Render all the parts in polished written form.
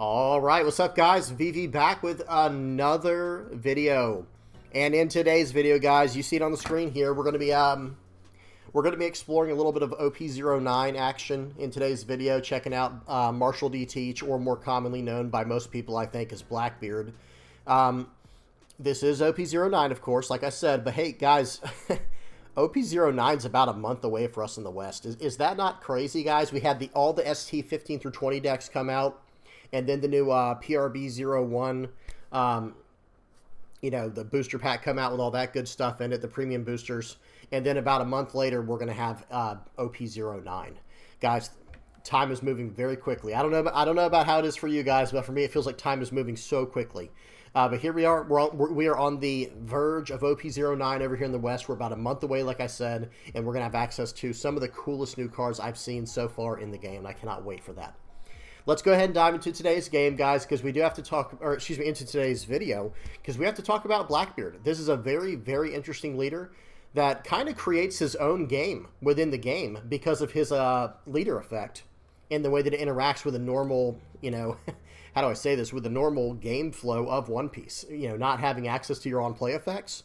All right, what's up, guys? VV back with another video, and in today's video, guys, you see it on the screen here. We're going to be exploring a little bit of OP09 action in today's video, checking out Marshall D Teach, or more commonly known by most people, I think, as Blackbeard. This is OP09, of course, like I said, but hey, guys. OP09 is about a month away for us in the West. Is that not crazy, guys? We had all the ST 15 through 20 decks come out, and then the new PRB01, the booster pack come out with all that good stuff in it, the premium boosters, and then about a month later, we're going to have OP09. Guys, time is moving very quickly. I don't know about how it is for you guys, but for me, it feels like time is moving so quickly. But here we are. We are on the verge of OP09 over here in the West. We're about a month away, like I said, and we're going to have access to some of the coolest new cards I've seen so far in the game. I cannot wait for that. Let's go ahead and dive into today's game, guys, because we do have to talk, into today's video, because we have to talk about Blackbeard. This is a very, very interesting leader that kind of creates his own game within the game because of his leader effect and the way that it interacts with a normal, how do I say this, with the normal game flow of One Piece, not having access to your on-play effects.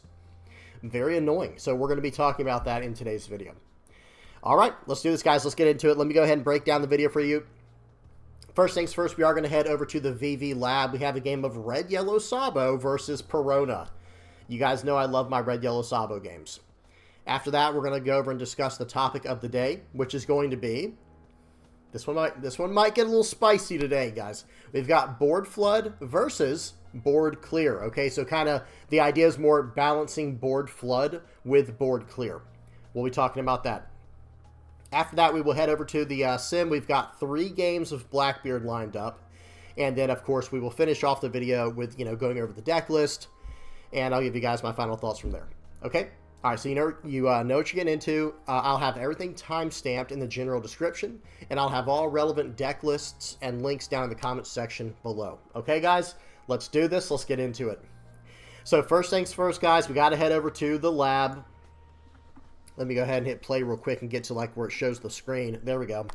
Very annoying. So we're going to be talking about that in today's video. All right, let's do this, guys. Let's get into it. Let me go ahead and break down the video for you. First things first, we are going to head over to the VV Lab. We have a game of Red Yellow Sabo versus Perona. You guys know I love my Red Yellow Sabo games. After that, we're going to go over and discuss the topic of the day, which is going to be... This one might get a little spicy today, guys. We've got board flood versus board clear. Okay, so kind of the idea is more balancing board flood with board clear. We'll be talking about that. After that, we will head over to the sim. We've got 3 games of Blackbeard lined up. And then, of course, we will finish off the video with, going over the deck list. And I'll give you guys my final thoughts from there. Okay? All right, so you know what you're getting into. I'll have everything time-stamped in the general description, and I'll have all relevant deck lists and links down in the comments section below. Okay, guys? Let's do this. Let's get into it. So first things first, guys, we got to head over to the lab. Let me go ahead and hit play real quick and get to where it shows the screen. There we go.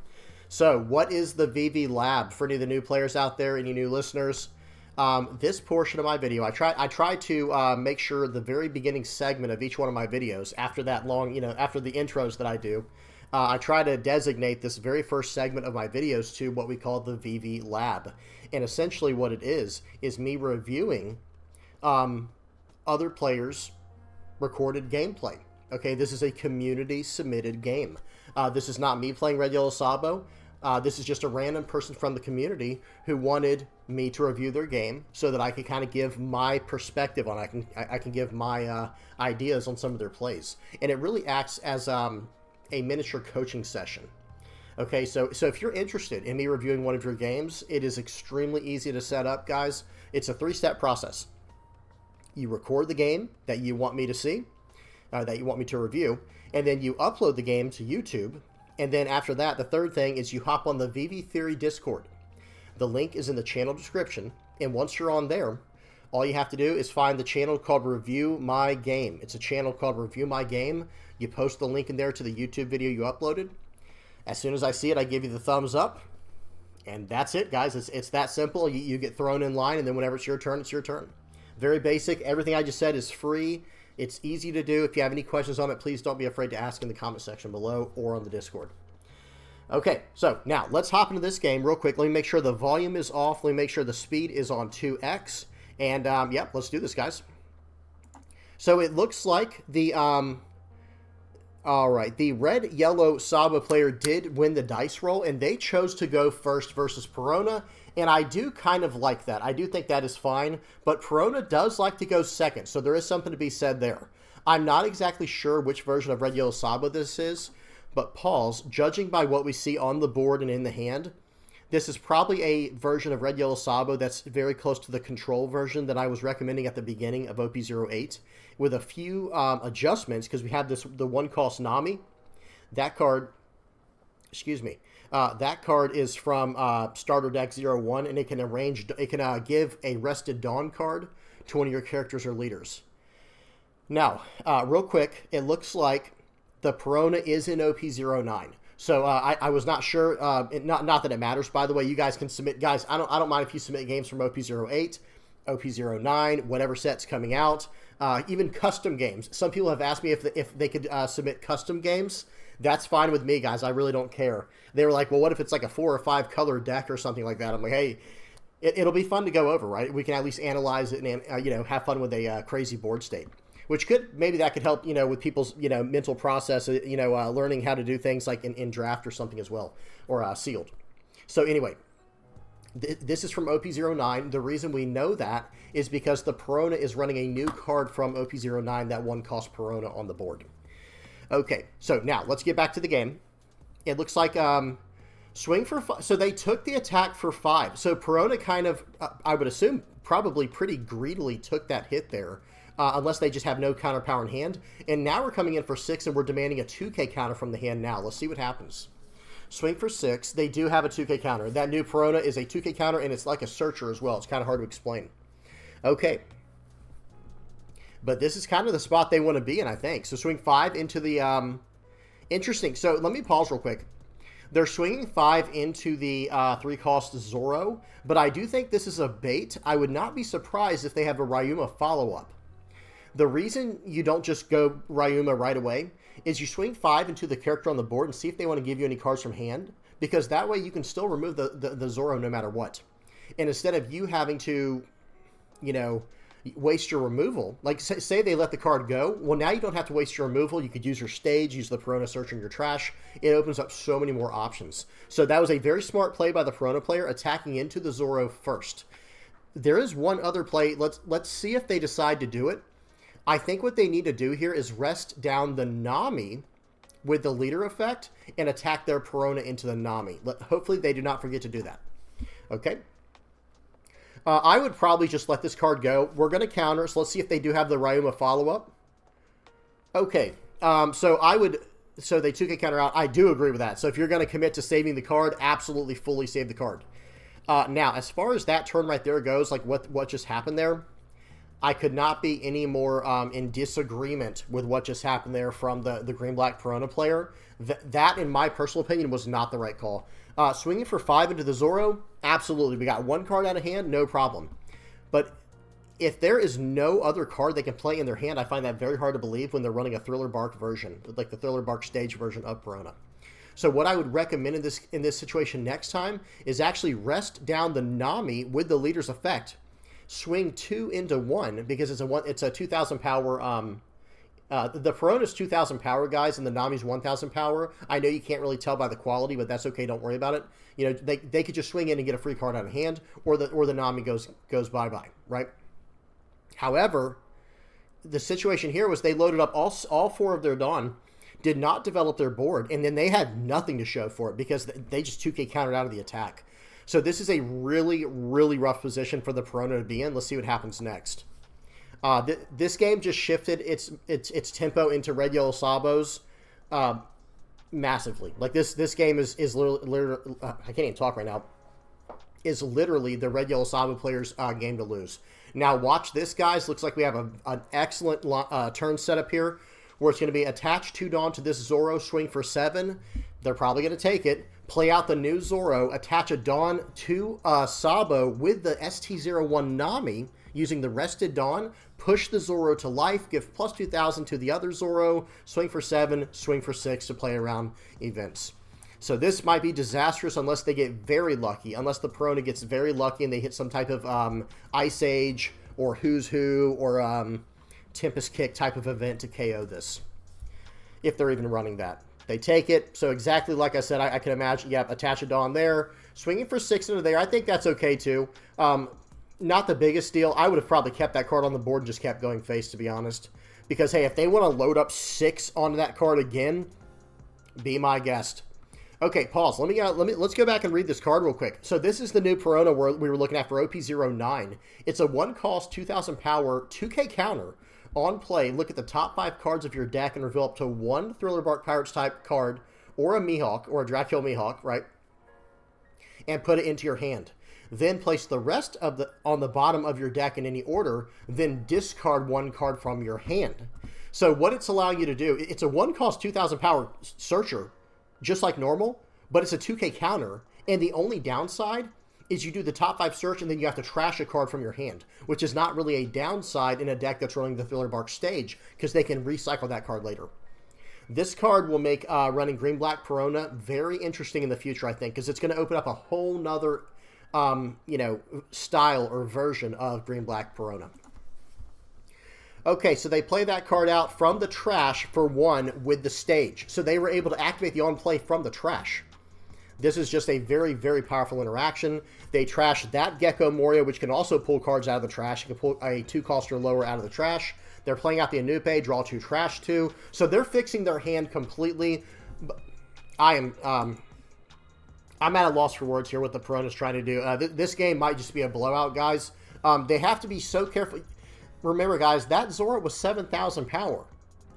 So what is the VV Lab? For any of the new players out there, any new listeners, this portion of my video, I try to make sure the very beginning segment of each one of my videos, after that long, after the intros that I do, I try to designate this very first segment of my videos to what we call the VV Lab. And essentially what it is me reviewing other players' recorded gameplay. Okay, this is a community-submitted game. This is not me playing Red Yellow Sabo. This is just a random person from the community who wanted me to review their game so that I could kind of give my perspective on it. I can give my ideas on some of their plays. And it really acts as a miniature coaching session. Okay, so if you're interested in me reviewing one of your games, it is extremely easy to set up, guys. It's a 3-step process. You record the game that you want me to see, that you want me to review, and then you upload the game to YouTube. And then after that, the third thing is you hop on the VV Theory Discord. The link is in the channel description. And once you're on there, all you have to do is find the channel called Review My Game. It's a channel called Review My Game. You post the link in there to the YouTube video you uploaded. As soon as I see it, I give you the thumbs up. And that's it, guys. It's that simple. You get thrown in line, and then whenever it's your turn, it's your turn. Very basic. Everything I just said is free. It's easy to do. If you have any questions on it, please don't be afraid to ask in the comment section below or on the Discord. Okay, so now let's hop into this game real quick. Let me make sure the volume is off. Let me make sure the speed is on 2x. And, yep, let's do this, guys. So it looks like the, all right, the red-yellow Sabo player did win the dice roll, and they chose to go first versus Perona. And I do kind of like that. I do think that is fine. But Perona does like to go second, so there is something to be said there. I'm not exactly sure which version of Red Yellow Sabo this is, but pause. Judging by what we see on the board and in the hand, this is probably a version of Red Yellow Sabo that's very close to the control version that I was recommending at the beginning of OP08, with a few adjustments, because we have the one-cost Nami. That card, excuse me, that card is from Starter Deck 01, and it can give a Rested Dawn card to one of your characters or leaders. Now, real quick, it looks like the Perona is in OP09. So I was not sure. Not that it matters, by the way. You guys can submit, guys. I don't mind if you submit games from OP08, OP09, whatever set's coming out. Even custom games. Some people have asked me if they could submit custom games. That's fine with me, guys. I really don't care. They were like, well, what if it's like a 4 or 5 color deck or something like that? I'm like, hey, it'll be fun to go over, right? We can at least analyze it and have fun with a crazy board state. Which maybe that could help, with people's, mental process, learning how to do things like in draft or something as well, or sealed. So anyway, this is from OP09. The reason we know that is because the Perona is running a new card from OP09 that one cost Perona on the board. Okay, so now let's get back to the game. It looks like swing for 5. So they took the attack for 5. So Perona kind of, I would assume, probably pretty greedily took that hit there. Unless they just have no counter power in hand. And now we're coming in for 6, and we're demanding a 2K counter from the hand now. Let's see what happens. Swing for 6. They do have a 2K counter. That new Perona is a 2K counter, and it's like a searcher as well. It's kind of hard to explain. Okay. But this is kind of the spot they want to be in, I think. So swing 5 into the... Interesting. So let me pause real quick. They're swinging 5 into the 3-cost Zoro, but I do think this is a bait. I would not be surprised if they have a Ryuma follow-up. The reason you don't just go Ryuma right away is you swing 5 into the character on the board and see if they want to give you any cards from hand, because that way you can still remove the Zoro no matter what. And instead of you having to, waste your removal, like say they let the card go, well, now you don't have to waste your removal. You could use your stage, use the Perona Searcher in your trash. It opens up so many more options. So that was a very smart play by the Perona player, attacking into the Zoro first. There is one other play. Let's see if they decide to do it. I think what they need to do here is rest down the Nami with the leader effect and attack their Perona into the Nami. Hopefully they do not forget to do that. Okay. I would probably just let this card go. We're going to counter, so let's see if they do have the Ryuma follow-up. Okay. So they 2K counter out. I do agree with that. So if you're going to commit to saving the card, absolutely fully save the card. Now, as far as that turn right there goes, like what just happened there, I could not be any more in disagreement with what just happened there from the green-black Perona player. That, in my personal opinion, was not the right call. Swinging for 5 into the Zoro, absolutely. We got 1 card out of hand, no problem. But if there is no other card they can play in their hand, I find that very hard to believe when they're running a Thriller Bark version, like the Thriller Bark stage version of Perona. So what I would recommend in this situation next time is actually rest down the Nami with the leader's effect. Swing 2 into 1 because it's a 2,000 power. The Perona's 2,000 power, guys, and the Nami's 1,000 power. I know you can't really tell by the quality, but that's okay. Don't worry about it. They could just swing in and get a free card out of hand, or the Nami goes bye-bye, right? However, the situation here was they loaded up all 4 of their Dawn, did not develop their board, and then they had nothing to show for it because they just 2K countered out of the attack. So this is a really, really rough position for the Perona to be in. Let's see what happens next. This game just shifted its tempo into Red Yellow Sabos massively. Like this game is literally I can't even talk right now. Is literally the Red Yellow Sabo players' game to lose. Now watch this, guys. Looks like we have an excellent turn setup here, where it's going to be attach 2 Dawn to this Zoro, swing for 7. They're probably going to take it. Play out the new Zoro, attach a Dawn to Sabo with the ST01 Nami using the rested Dawn, push the Zoro to life, give plus 2,000 to the other Zoro, swing for 7, swing for 6 to play around events. So this might be disastrous unless they get very lucky, unless the Perona gets very lucky and they hit some type of Ice Age or Who's Who or Tempest Kick type of event to KO this, if they're even running that. They take it. So exactly like I said, I can imagine, yep, attach a Dawn there. Swinging for 6 into there, I think that's okay too. Not the biggest deal. I would have probably kept that card on the board and just kept going face, to be honest. Because, hey, if they want to load up 6 onto that card again, be my guest. Okay, pause. Let's go back and read this card real quick. So this is the new Perona we were looking at for OP09. It's a 1-cost, 2,000 power, 2K counter. On play, look at the top 5 cards of your deck and reveal up to 1 Thriller Bark Pirates type card or a Mihawk or a Dracula Mihawk, right? And put it into your hand. Then place the rest on the bottom of your deck in any order, then discard 1 card from your hand. So what it's allowing you to do, it's a 1-cost, 2,000 power searcher, just like normal, but it's a 2K counter, and the only downside is you do the top 5 search, and then you have to trash a card from your hand, which is not really a downside in a deck that's running the Thriller Bark stage, because they can recycle that card later. This card will make running Green-Black Perona very interesting in the future, I think, because it's going to open up a whole nother, style or version of Green-Black Perona. Okay, so they play that card out from the trash for 1 with the stage. So they were able to activate the on-play from the trash. This is just a very, very powerful interaction. They trash that Gecko Moria, which can also pull cards out of the trash. It can pull a 2-cost or lower out of the trash. They're playing out the Anupe, draw 2, trash 2. So they're fixing their hand completely. I'm at a loss for words here what the Perona's trying to do. This game might just be a blowout, guys. They have to be so careful. Remember, guys, that Zora was 7,000 power.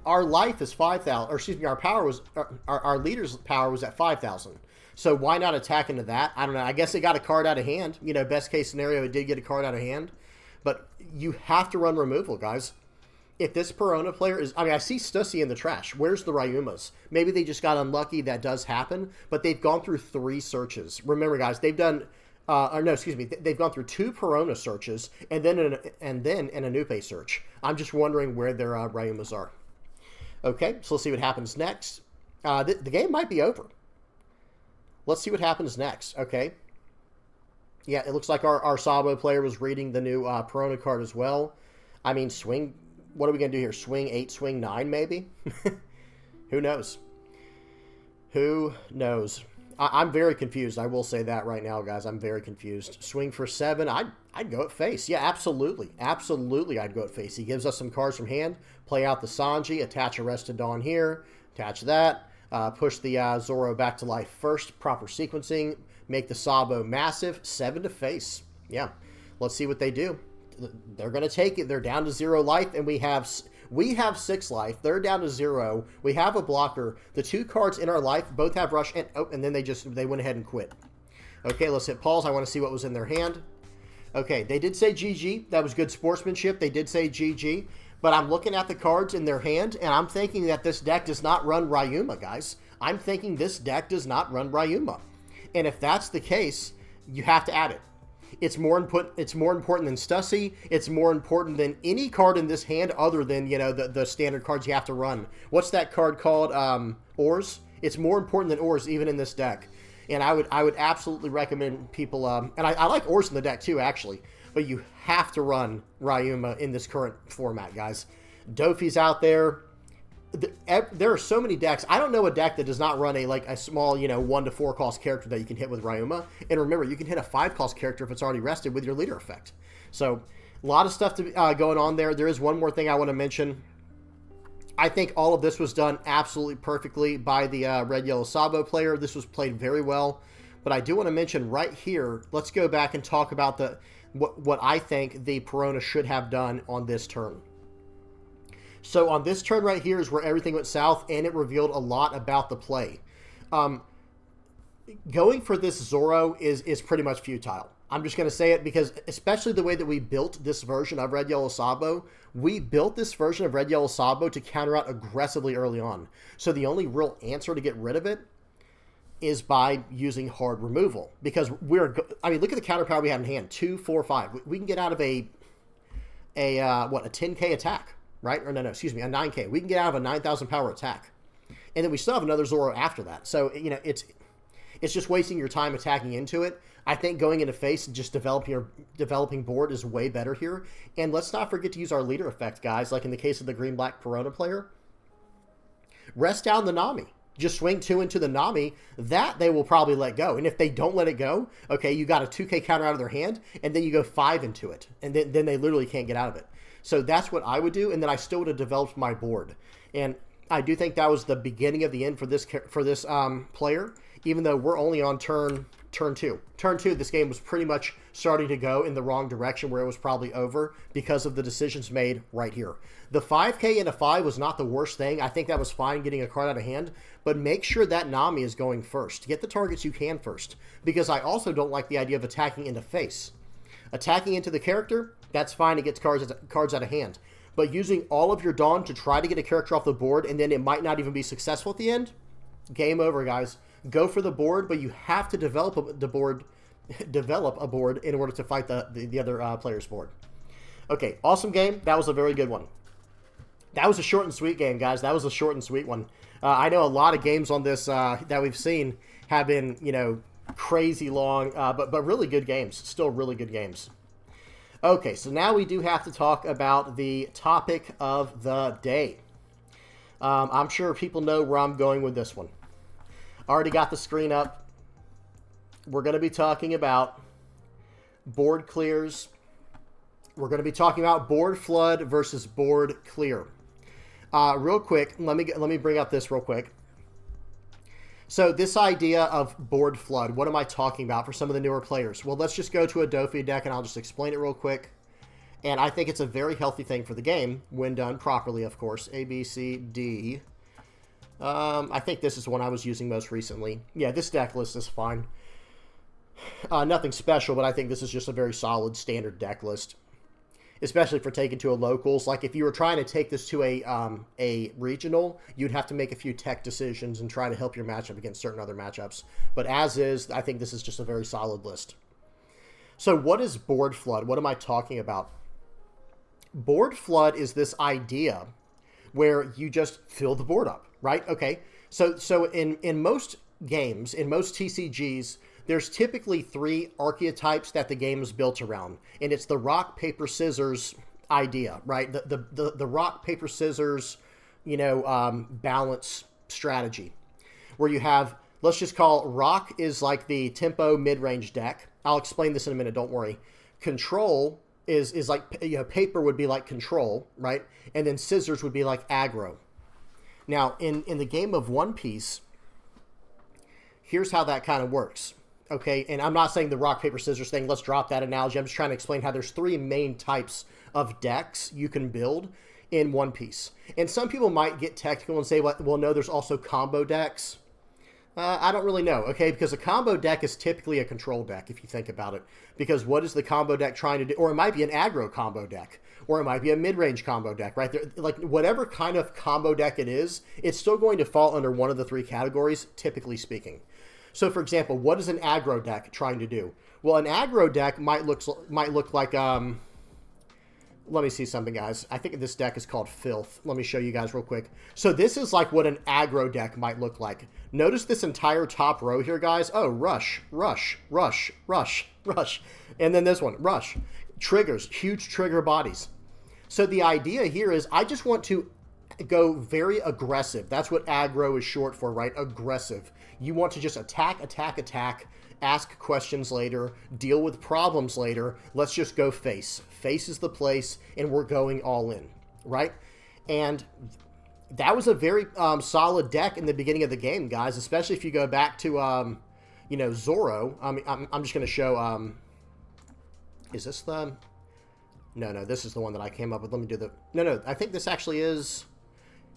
Our life is 5,000, or excuse me, our power was, our leader's power was at 5,000. So why not attack into that? I don't know. I guess it got a card out of hand. You know, best case scenario, it did get a card out of hand. But you have to run removal, guys. If this Perona player is... I mean, I see Stussy in the trash. Where's the Ryumas? Maybe they just got unlucky. That does happen. But they've gone through 3 searches. Remember, guys, they've done... they've gone through 2 Perona searches and then an Anupe search. I'm just wondering where their Ryumas are. Okay, so let's see what happens next. The game might be over. Let's see what happens next. Okay. Yeah, it looks like our Sabo player was reading the new Perona card as well. I mean, swing... What are we going to do here? Swing 8, swing 9, maybe? Who knows? Who knows? I'm very confused. I will say that right now, guys. I'm very confused. Swing for 7. I'd go at face. Yeah, absolutely. Absolutely, I'd go at face. He gives us some cards from hand. Play out the Sanji. Attach Arrested Dawn here. Attach that. Push the Zoro back to life first. Proper sequencing. Make the Sabo massive. 7 to face. Yeah. Let's see what they do. They're going to take it. They're down to 0 life, and we have 6 life. They're down to 0. We have a blocker. The 2 cards in our life both have rush, and then they went ahead and quit. Okay, let's hit pause. I want to see what was in their hand. Okay, they did say GG. That was good sportsmanship. They did say GG, but I'm looking at the cards in their hand, and I'm thinking that this deck does not run Ryuma, guys. I'm thinking this deck does not run Ryuma, and if that's the case, you have to add it. It's more important than Stussy. It's more important than any card in this hand other than, you know, the standard cards you have to run. What's that card called? Ors? It's more important than Ors even in this deck. And I would absolutely recommend people... and I like Ors in the deck too, actually. But you have to run Ryuma in this current format, guys. Dofi's out there. There are so many decks. I don't know a deck that does not run a small, 1 to 4 cost character that you can hit with Ryuma. And remember, you can hit a 5 cost character if it's already rested with your leader effect. So, a lot of stuff going on there. There is one more thing I want to mention. I think all of this was done absolutely perfectly by the Red-Yellow Sabo player. This was played very well. But I do want to mention right here, let's go back and talk about what I think the Perona should have done on this turn. So on this turn right here is where everything went south, and it revealed a lot about the play. Going for this Zoro is pretty much futile. I'm just going to say it because, especially the way that we built this version of Red-Yellow Sabo, we built this version of Red-Yellow Sabo to counter out aggressively early on. So the only real answer to get rid of it is by using hard removal. Because look at the counter power we have in hand, 2, 4, 5. We can get out of a 10k attack. Right? Or no, excuse me, a 9k. We can get out of a 9,000 power attack. And then we still have another Zoro after that. So, it's just wasting your time attacking into it. I think going into face and just developing board is way better here. And let's not forget to use our leader effect, guys, like in the case of the Green-Black Perona player. Rest down the Nami. Just swing 2 into the Nami. That they will probably let go. And if they don't let it go, okay, you got a 2k counter out of their hand, and then you go 5 into it. And then they literally can't get out of it. So that's what I would do, and then I still would have developed my board. And I do think that was the beginning of the end for this player, even though we're only on turn 2. Turn 2, this game was pretty much starting to go in the wrong direction where it was probably over because of the decisions made right here. The 5k into 5 was not the worst thing. I think that was fine getting a card out of hand, but make sure that Nami is going first. Get the targets you can first, because I also don't like the idea of attacking into face. Attacking into the character, that's fine. It gets cards out of hand. But using all of your Dawn to try to get a character off the board, and then it might not even be successful at the end, Game over, guys. Go for the board, but you have to develop the board, develop a board in order to fight the other player's board. Okay, awesome game. That was a very good one. That was a short and sweet game, guys. That was a short and sweet one. I know a lot of games on this that we've seen have been, you know, crazy long, but really good games. Still really good games. Okay, so now we do have to talk about the topic of the day. I'm sure people know where I'm going with this one. Already got the screen up. We're going to be talking about board clears. We're going to be talking about board flood versus board clear. Real quick, let me bring up this real quick. So this idea of board flood, what am I talking about for some of the newer players? Well, let's just go to a Dofi deck and I'll just explain it real quick. And I think it's a very healthy thing for the game when done properly, of course. A, B, C, D. I think this is one I was using most recently. Yeah, this deck list is fine. Nothing special, but I think this is just a very solid standard deck list. Especially for taking to a locals. Like if you were trying to take this to a regional, you'd have to make a few tech decisions and try to help your matchup against certain other matchups. But as is, I think this is just a very solid list. So what is board flood? What am I talking about? Board flood is this idea where you just fill the board up, right? Okay, so in most games, in most TCGs, there's typically 3 archetypes that the game is built around, and it's the rock, paper, scissors idea, right? The rock, paper, scissors, you know, balance strategy, where you have, let's just call rock is like the tempo mid-range deck. I'll explain this in a minute, don't worry. Control is like, you know, paper would be like control, right? And then scissors would be like aggro. Now, in the game of One Piece, here's how that kind of works. Okay, and I'm not saying the rock, paper, scissors thing. Let's drop that analogy. I'm just trying to explain how there's 3 main types of decks you can build in One Piece. And some people might get technical and say, well, no, there's also combo decks. I don't really know, okay? Because a combo deck is typically a control deck, if you think about it. Because what is the combo deck trying to do? Or it might be an aggro combo deck. Or it might be a mid-range combo deck, right? Like, whatever kind of combo deck it is, it's still going to fall under one of the 3 categories, typically speaking. So, for example, what is an aggro deck trying to do? Well, an aggro deck might look like, let me see something, guys. I think this deck is called Filth. Let me show you guys real quick. So this is like what an aggro deck might look like. Notice this entire top row here, guys. Oh, rush, rush, rush, rush, rush. And then this one, rush. Triggers, huge trigger bodies. So the idea here is I just want to go very aggressive. That's what aggro is short for, right? Aggressive. You want to just attack, attack, attack, ask questions later, deal with problems later. Let's just go face. Face is the place, and we're going all in, right? And that was a very solid deck in the beginning of the game, guys, especially if you go back to, you know, Zoro. I'm just going to show, is this the... No, this is the one that I came up with. Let me do the... No, I think this actually is...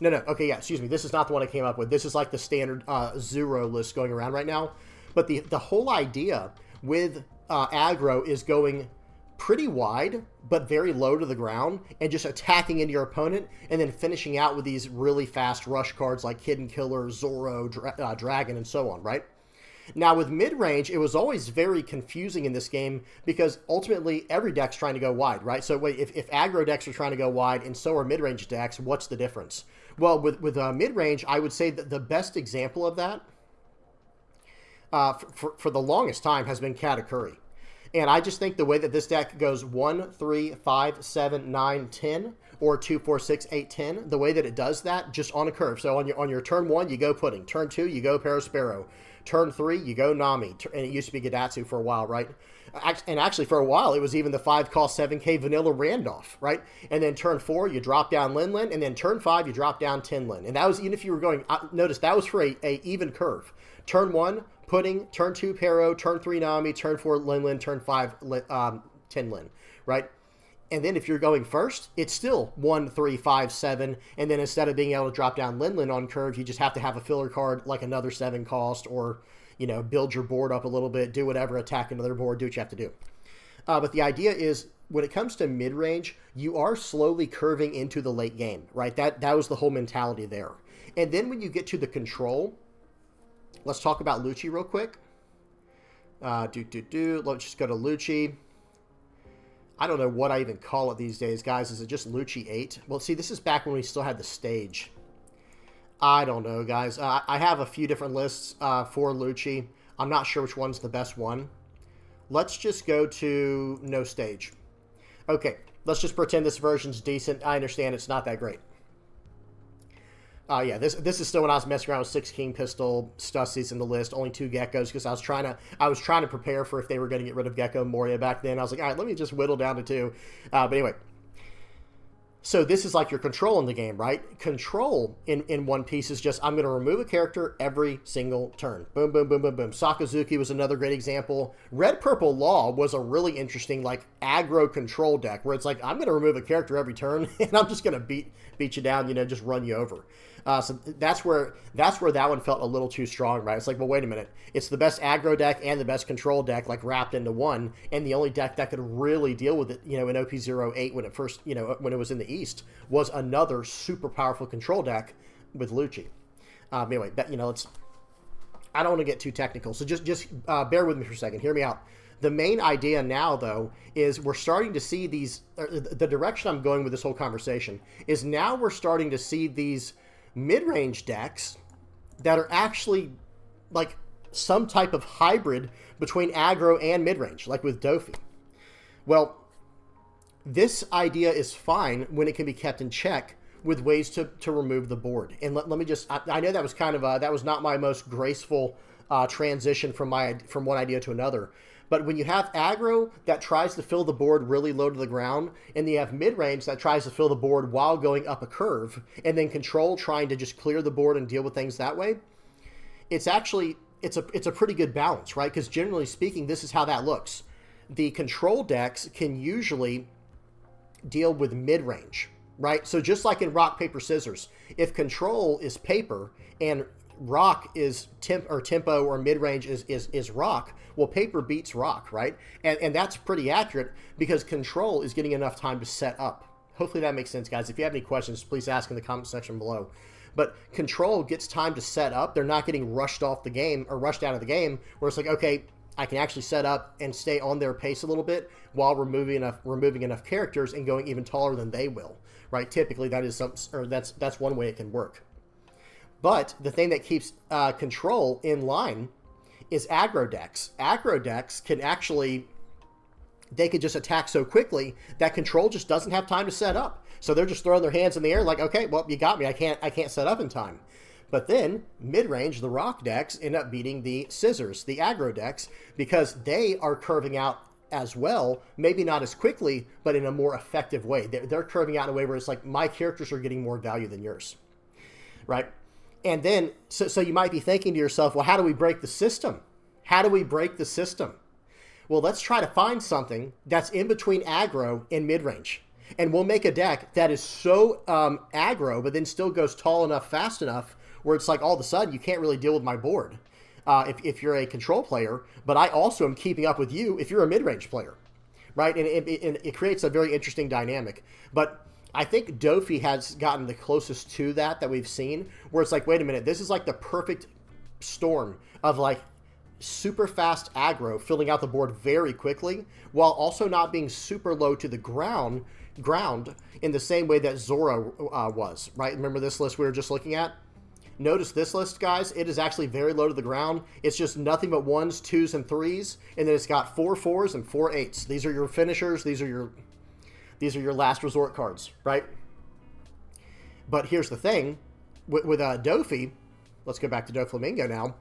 No, okay, yeah, excuse me. This is not the one I came up with. This is like the standard Zero list going around right now. But the whole idea with aggro is going pretty wide, but very low to the ground, and just attacking into your opponent, and then finishing out with these really fast rush cards like Hidden Killer, Zoro, Dragon, and so on, right? Now, with mid-range, it was always very confusing in this game because ultimately every deck's trying to go wide, right? So wait, if aggro decks are trying to go wide and so are mid-range decks, what's the difference? Well, with mid-range, I would say that the best example of that for the longest time has been Katakuri. And I just think the way that this deck goes 1, 3, 5, 7, 9, 10, or 2, 4, 6, 8, 10, the way that it does that, just on a curve. So on your turn 1, you go Pudding. Turn 2, you go Parasparrow. Turn 3, you go Nami. And it used to be Gadatsu for a while, right? And actually, for a while, it was even the 5-cost 7K Vanilla Randolph, right? And then turn 4, you drop down Lin. And then turn 5, you drop down Tinlin. And that was, even if you were going, notice, that was for a even curve. Turn 1, Pudding. Turn 2, Paro. Turn 3, Nami. Turn 4, Lin. Turn 5, Tinlin, right? And then if you're going first, it's still 1, 3, 5, 7. And then instead of being able to drop down Lin on curve, you just have to have a filler card like another 7 cost, or, you know, build your board up a little bit, do whatever, attack another board, do what you have to do. But the idea is, when it comes to mid-range, you are slowly curving into the late game, right? That was the whole mentality there. And then when you get to the control, let's talk about Lucci real quick. Let's just go to Lucci. I don't know what I even call it these days, guys. Is it just Lucci 8? Well, see, this is back when we still had the stage. I don't know, guys. I have a few different lists for Lucci. I'm not sure which one's the best one. Let's just go to no stage. Okay, let's just pretend this version's decent. I understand it's not that great. Yeah, this is still when I was messing around with 6 King Pistol, Stussies in the list, only 2 Geckos, because I was trying to prepare for if they were going to get rid of Gecko Moria back then. I was like, all right, let me just whittle down to 2. But anyway, so this is like your control in the game, right? Control in One Piece is just, I'm going to remove a character every single turn. Boom, boom, boom, boom, boom. Sakazuki was another great example. Red Purple Law was a really interesting, like, aggro control deck, where it's like, I'm going to remove a character every turn, and I'm just going to beat you down, you know, just run you over. So that's where that one felt a little too strong, right? It's like, well, wait a minute. It's the best aggro deck and the best control deck, like, wrapped into one, and the only deck that could really deal with it, you know, in OP08 when it first, you know, when it was in the East, was another super powerful control deck with Lucci. Anyway, you know, I don't want to get too technical, so just bear with me for a second. Hear me out. The main idea now, though, is we're starting to see these, the direction I'm going with this whole conversation is now we're starting to see these mid-range decks that are actually like some type of hybrid between aggro and mid-range, like with Dofi. Well, this idea is fine when it can be kept in check with ways to remove the board. And let me just, I know that was kind of, that was not my most graceful transition from one idea to another. But when you have aggro that tries to fill the board really low to the ground, and you have mid-range that tries to fill the board while going up a curve, and then control trying to just clear the board and deal with things that way, it's actually, it's a pretty good balance, right? Because generally speaking, this is how that looks. The control decks can usually deal with mid-range, right? So just like in rock, paper, scissors, if control is paper and rock is tempo or mid-range is rock, well, paper beats rock, right? And that's pretty accurate because control is getting enough time to set up. Hopefully that makes sense, guys. If you have any questions, please ask in the comment section below. But control gets time to set up. They're not getting rushed off the game or rushed out of the game where it's like, okay, I can actually set up and stay on their pace a little bit while removing enough characters and going even taller than they will, right? Typically that is that's one way it can work. But the thing that keeps control in line is aggro decks. Aggro decks can actually, they could just attack so quickly that control just doesn't have time to set up. So they're just throwing their hands in the air like, okay, well, you got me. I can't set up in time. But then mid-range, the rock decks end up beating the scissors, the aggro decks, because they are curving out as well, maybe not as quickly, but in a more effective way. They're curving out in a way where it's like, my characters are getting more value than yours, right? And then, so you might be thinking to yourself, well, how do we break the system? How do we break the system? Well, let's try to find something that's in between aggro and mid-range. And we'll make a deck that is so aggro, but then still goes tall enough, fast enough, where it's like all of a sudden you can't really deal with my board if you're a control player, but I also am keeping up with you if you're a mid-range player, right? And it creates a very interesting dynamic. But I think Dofi has gotten the closest to that we've seen, where it's like, wait a minute, this is like the perfect storm of like super fast aggro, filling out the board very quickly, while also not being super low to the ground in the same way that Zoro was, right? Remember this list we were just looking at? Notice this list, guys, it is actually very low to the ground. It's just nothing but 1s, 2s, and 3s, and then it's got 4 4s and 4 8s. These are your finishers, these are your last resort cards, right? But here's the thing, with Dofi, let's go back to Doflamingo now.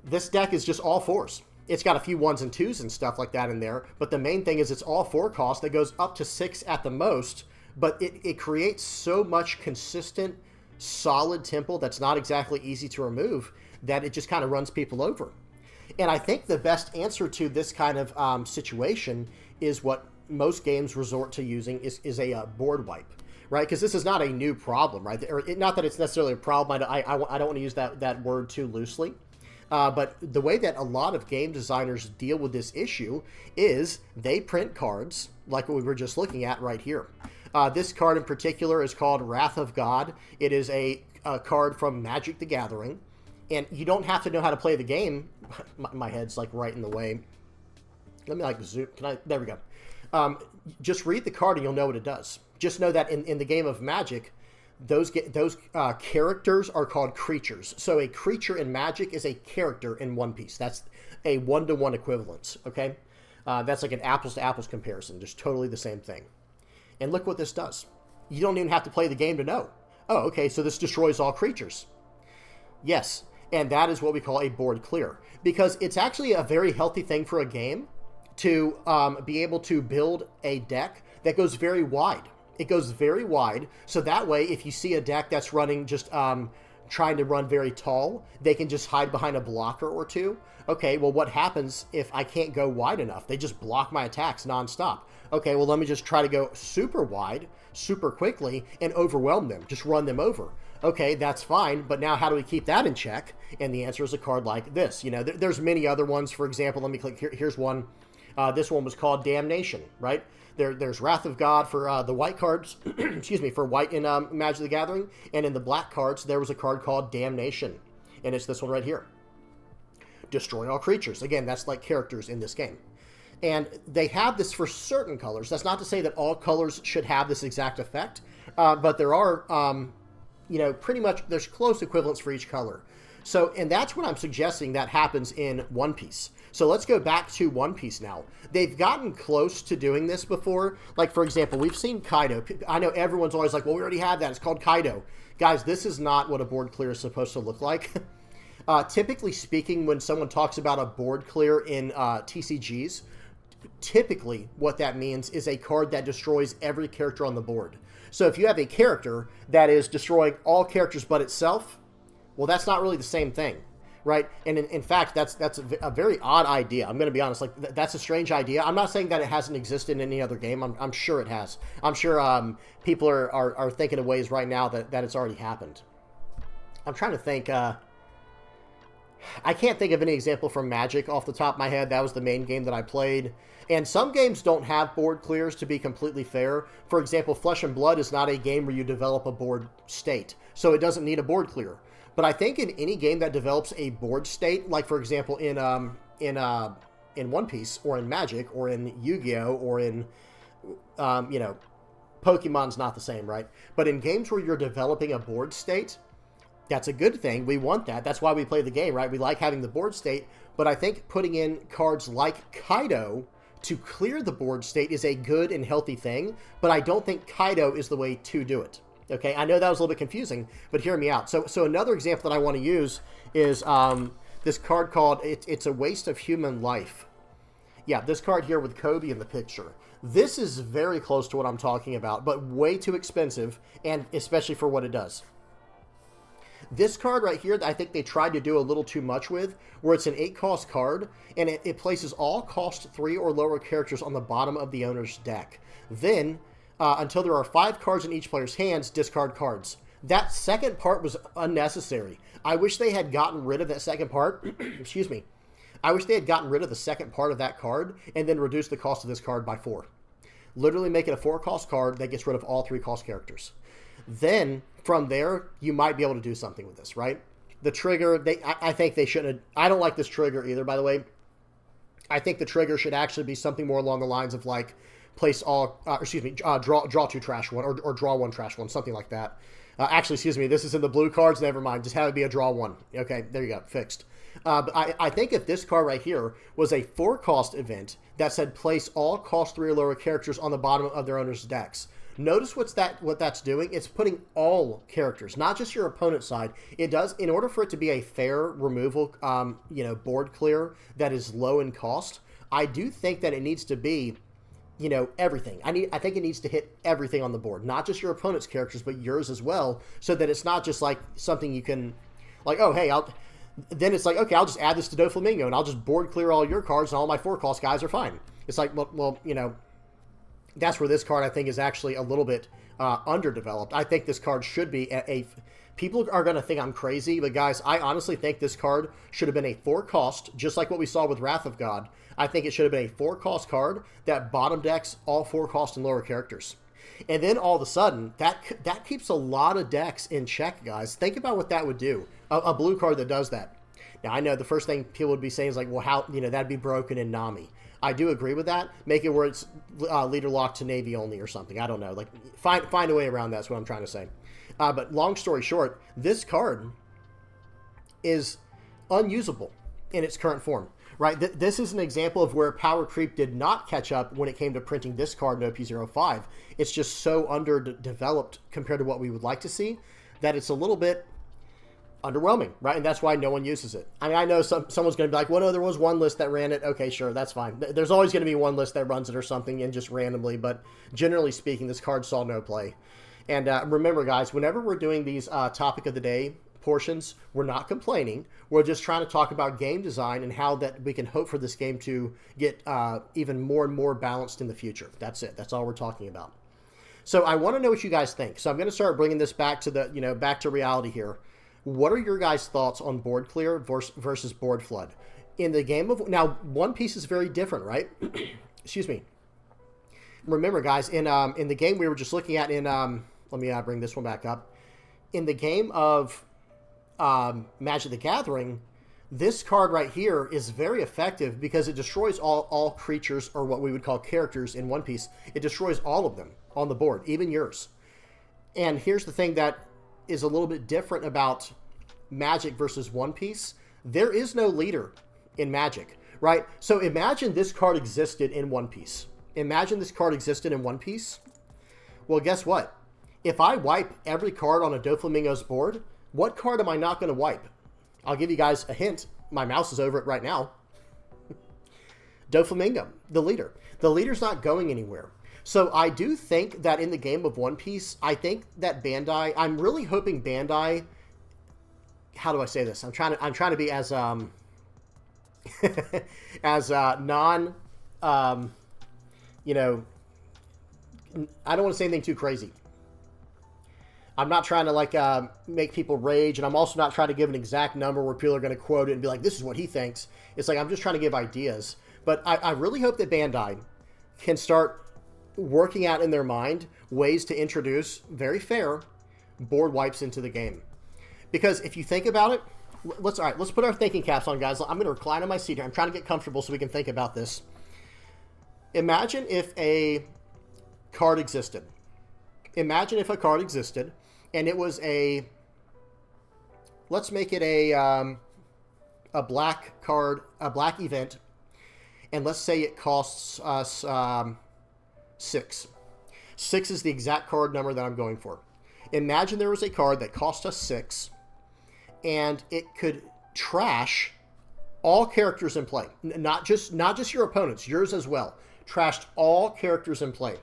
This deck is just all 4s. It's got a few 1s and 2s and stuff like that in there, but the main thing is it's all 4 cost that goes up to 6 at the most, but it creates so much consistent, solid tempo that's not exactly easy to remove that it just kind of runs people over. And I think the best answer to this kind of situation is what most games resort to using is a board wipe, right? Because this is not a new problem, right? Not that it's necessarily a problem. I don't want to use that word too loosely. But the way that a lot of game designers deal with this issue is they print cards like what we were just looking at right here. This card in particular is called Wrath of God. It is a card from Magic the Gathering. And you don't have to know how to play the game. My head's like right in the way. Let me like zoom. There we go. Just read the card and you'll know what it does. Just know that in the game of Magic, those characters are called creatures. So a creature in Magic is a character in One Piece. That's a one-to-one equivalence, okay? That's like an apples-to-apples comparison. Just totally the same thing. And look what this does. You don't even have to play the game to know. Oh, okay, so this destroys all creatures. Yes, and that is what we call a board clear. Because it's actually a very healthy thing for a game to be able to build a deck that goes very wide. It goes very wide, so that way if you see a deck that's running just trying to run very tall, they can just hide behind a blocker or two. Okay, well, what happens if I can't go wide enough? They just block my attacks nonstop. Okay, well, let me just try to go super wide, super quickly, and overwhelm them. Just run them over. Okay, that's fine, but now how do we keep that in check? And the answer is a card like this. You know, there's many other ones. For example, let me click here. Here's one. This one was called Damnation, right? There's Wrath of God for the white cards, excuse me, for white in Magic the Gathering, and in the black cards, there was a card called Damnation, and it's this one right here. Destroy all creatures. Again, that's like characters in this game. And they have this for certain colors. That's not to say that all colors should have this exact effect, but there are, you know, pretty much, there's close equivalents for each color. So, and that's what I'm suggesting that happens in One Piece. So let's go back to One Piece now. They've gotten close to doing this before. Like, for example, we've seen Kaido. I know everyone's always like, well, we already have that. It's called Kaido. Guys, this is not what a board clear is supposed to look like. Typically speaking, when someone talks about a board clear in TCGs, typically what that means is a card that destroys every character on the board. So if you have a character that is destroying all characters but itself, well, that's not really the same thing, right? And in fact, that's a very odd idea. I'm going to be honest. Like, that's a strange idea. I'm not saying that it hasn't existed in any other game. I'm sure it has. I'm sure people are thinking of ways right now that it's already happened. I'm trying to think. I can't think of any example from Magic off the top of my head. That was the main game that I played. And some games don't have board clears, to be completely fair. For example, Flesh and Blood is not a game where you develop a board state, so it doesn't need a board clear. But I think in any game that develops a board state, like for example in One Piece or in Magic or in Yu-Gi-Oh or in you know, Pokemon's not the same, right? But in games where you're developing a board state, that's a good thing. We want that. That's why we play the game, right? We like having the board state. But I think putting in cards like Kaido to clear the board state is a good and healthy thing. But I don't think Kaido is the way to do it. Okay, I know that was a little bit confusing, but hear me out. So another example that I want to use is this card called It's a Waste of Human Life. Yeah, this card here with Kobe in the picture. This is very close to what I'm talking about, but way too expensive, and especially for what it does. This card right here, I think they tried to do a little too much with, where it's an 8-cost card, and it places all cost 3 or lower characters on the bottom of the owner's deck. Then, until there are 5 cards in each player's hands, discard cards. That second part was unnecessary. I wish they had gotten rid of that second part. Excuse me. I wish they had gotten rid of the second part of that card and then reduced the cost of this card by 4. Literally make it a 4-cost card that gets rid of all 3-cost characters. Then, from there, you might be able to do something with this, right? The trigger, I think they shouldn't have, I don't like this trigger either, by the way. I think the trigger should actually be something more along the lines of like, place all, draw 2 trash 1, or draw 1 trash 1, something like that. Actually, excuse me, this is in the blue cards, never mind, just have it be a draw 1. Okay, there you go, fixed. But I think if this card right here was a 4-cost event that said place all cost 3 or lower characters on the bottom of their owner's decks, notice what that's doing. It's putting all characters, not just your opponent's side. It does, in order for it to be a fair removal, board clear that is low in cost, I do think that it needs to be, everything. I think it needs to hit everything on the board, not just your opponent's characters, but yours as well, so that it's not just like something you can, like, oh, hey, then it's like, okay, I'll just add this to Doflamingo, and I'll just board clear all your cards, and all my 4-cost guys are fine. It's like, well, that's where this card, I think, is actually a little bit underdeveloped. I think this card should be people are going to think I'm crazy, but guys, I honestly think this card should have been a 4-cost, just like what we saw with Wrath of God. I think it should have been a 4-cost card that bottom decks all 4-cost and lower characters. And then all of a sudden, that keeps a lot of decks in check, guys. Think about what that would do. A blue card that does that. Now, I know the first thing people would be saying is like, well, how, that'd be broken in Nami. I do agree with that. Make it where it's leader locked to Navy only or something. I don't know. Like, find a way around that. That's what I'm trying to say. But long story short, this card is unusable in its current form, right? This is an example of where power creep did not catch up when it came to printing this card in OP05. It's just so underdeveloped compared to what we would like to see that it's a little bit underwhelming, right? And that's why no one uses it. I mean, I know someone's going to be like, well, no, there was one list that ran it. Okay, sure, that's fine. There's always going to be one list that runs it or something and just randomly, but generally speaking, this card saw no play. And remember, guys, whenever we're doing these topic of the day portions, we're not complaining. We're just trying to talk about game design and how that we can hope for this game to get even more and more balanced in the future. That's it. That's all we're talking about. So I want to know what you guys think. So I'm going to start bringing this back to back to reality here. What are your guys' thoughts on board clear versus board flood? In the game of... Now, One Piece is very different, right? Excuse me. Remember, guys, in the game we were just looking at in... let me bring this one back up. In the game of Magic the Gathering, this card right here is very effective because it destroys all creatures, or what we would call characters in One Piece. It destroys all of them on the board, even yours. And here's the thing that is a little bit different about Magic versus One Piece. There is no leader in Magic, right? So imagine this card existed in One Piece. Imagine this card existed in One Piece. Well, guess what? If I wipe every card on a Doflamingo's board, what card am I not going to wipe? I'll give you guys a hint. My mouse is over it right now. Doflamingo, the leader. The leader's not going anywhere. So I do think that in the game of One Piece, I think that Bandai, I'm really hoping Bandai, how do I say this? I'm trying to be as as non I don't want to say anything too crazy. I'm not trying to make people rage, and I'm also not trying to give an exact number where people are going to quote it and be like, this is what he thinks. It's like I'm just trying to give ideas. But I really hope that Bandai can start working out in their mind ways to introduce very fair board wipes into the game. Because if you think about it, let's put our thinking caps on, guys. I'm going to recline on my seat here. I'm trying to get comfortable so we can think about this. Imagine if a card existed. Imagine if a card existed and it was let's make it a black card, a black event, and let's say it costs us 6. 6 is the exact card number that I'm going for. Imagine there was a card that cost us 6, and it could trash all characters in play. Not just your opponents, yours as well. Trashed all characters in play.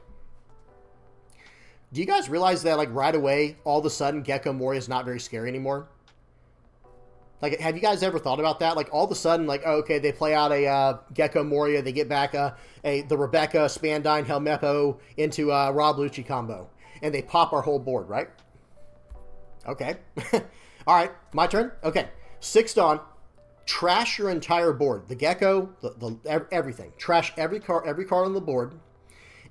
Do you guys realize that, right away, all of a sudden, Gecko Moria is not very scary anymore? Have you guys ever thought about that? All of a sudden, okay, they play out a Gecko Moria, they get back the Rebecca, Spandine, Helmeppo into Rob Lucci combo, and they pop our whole board, right? Okay. All right, my turn? Okay. 6 Dawn, trash your entire board. The Gecko, everything. Trash every card on the board.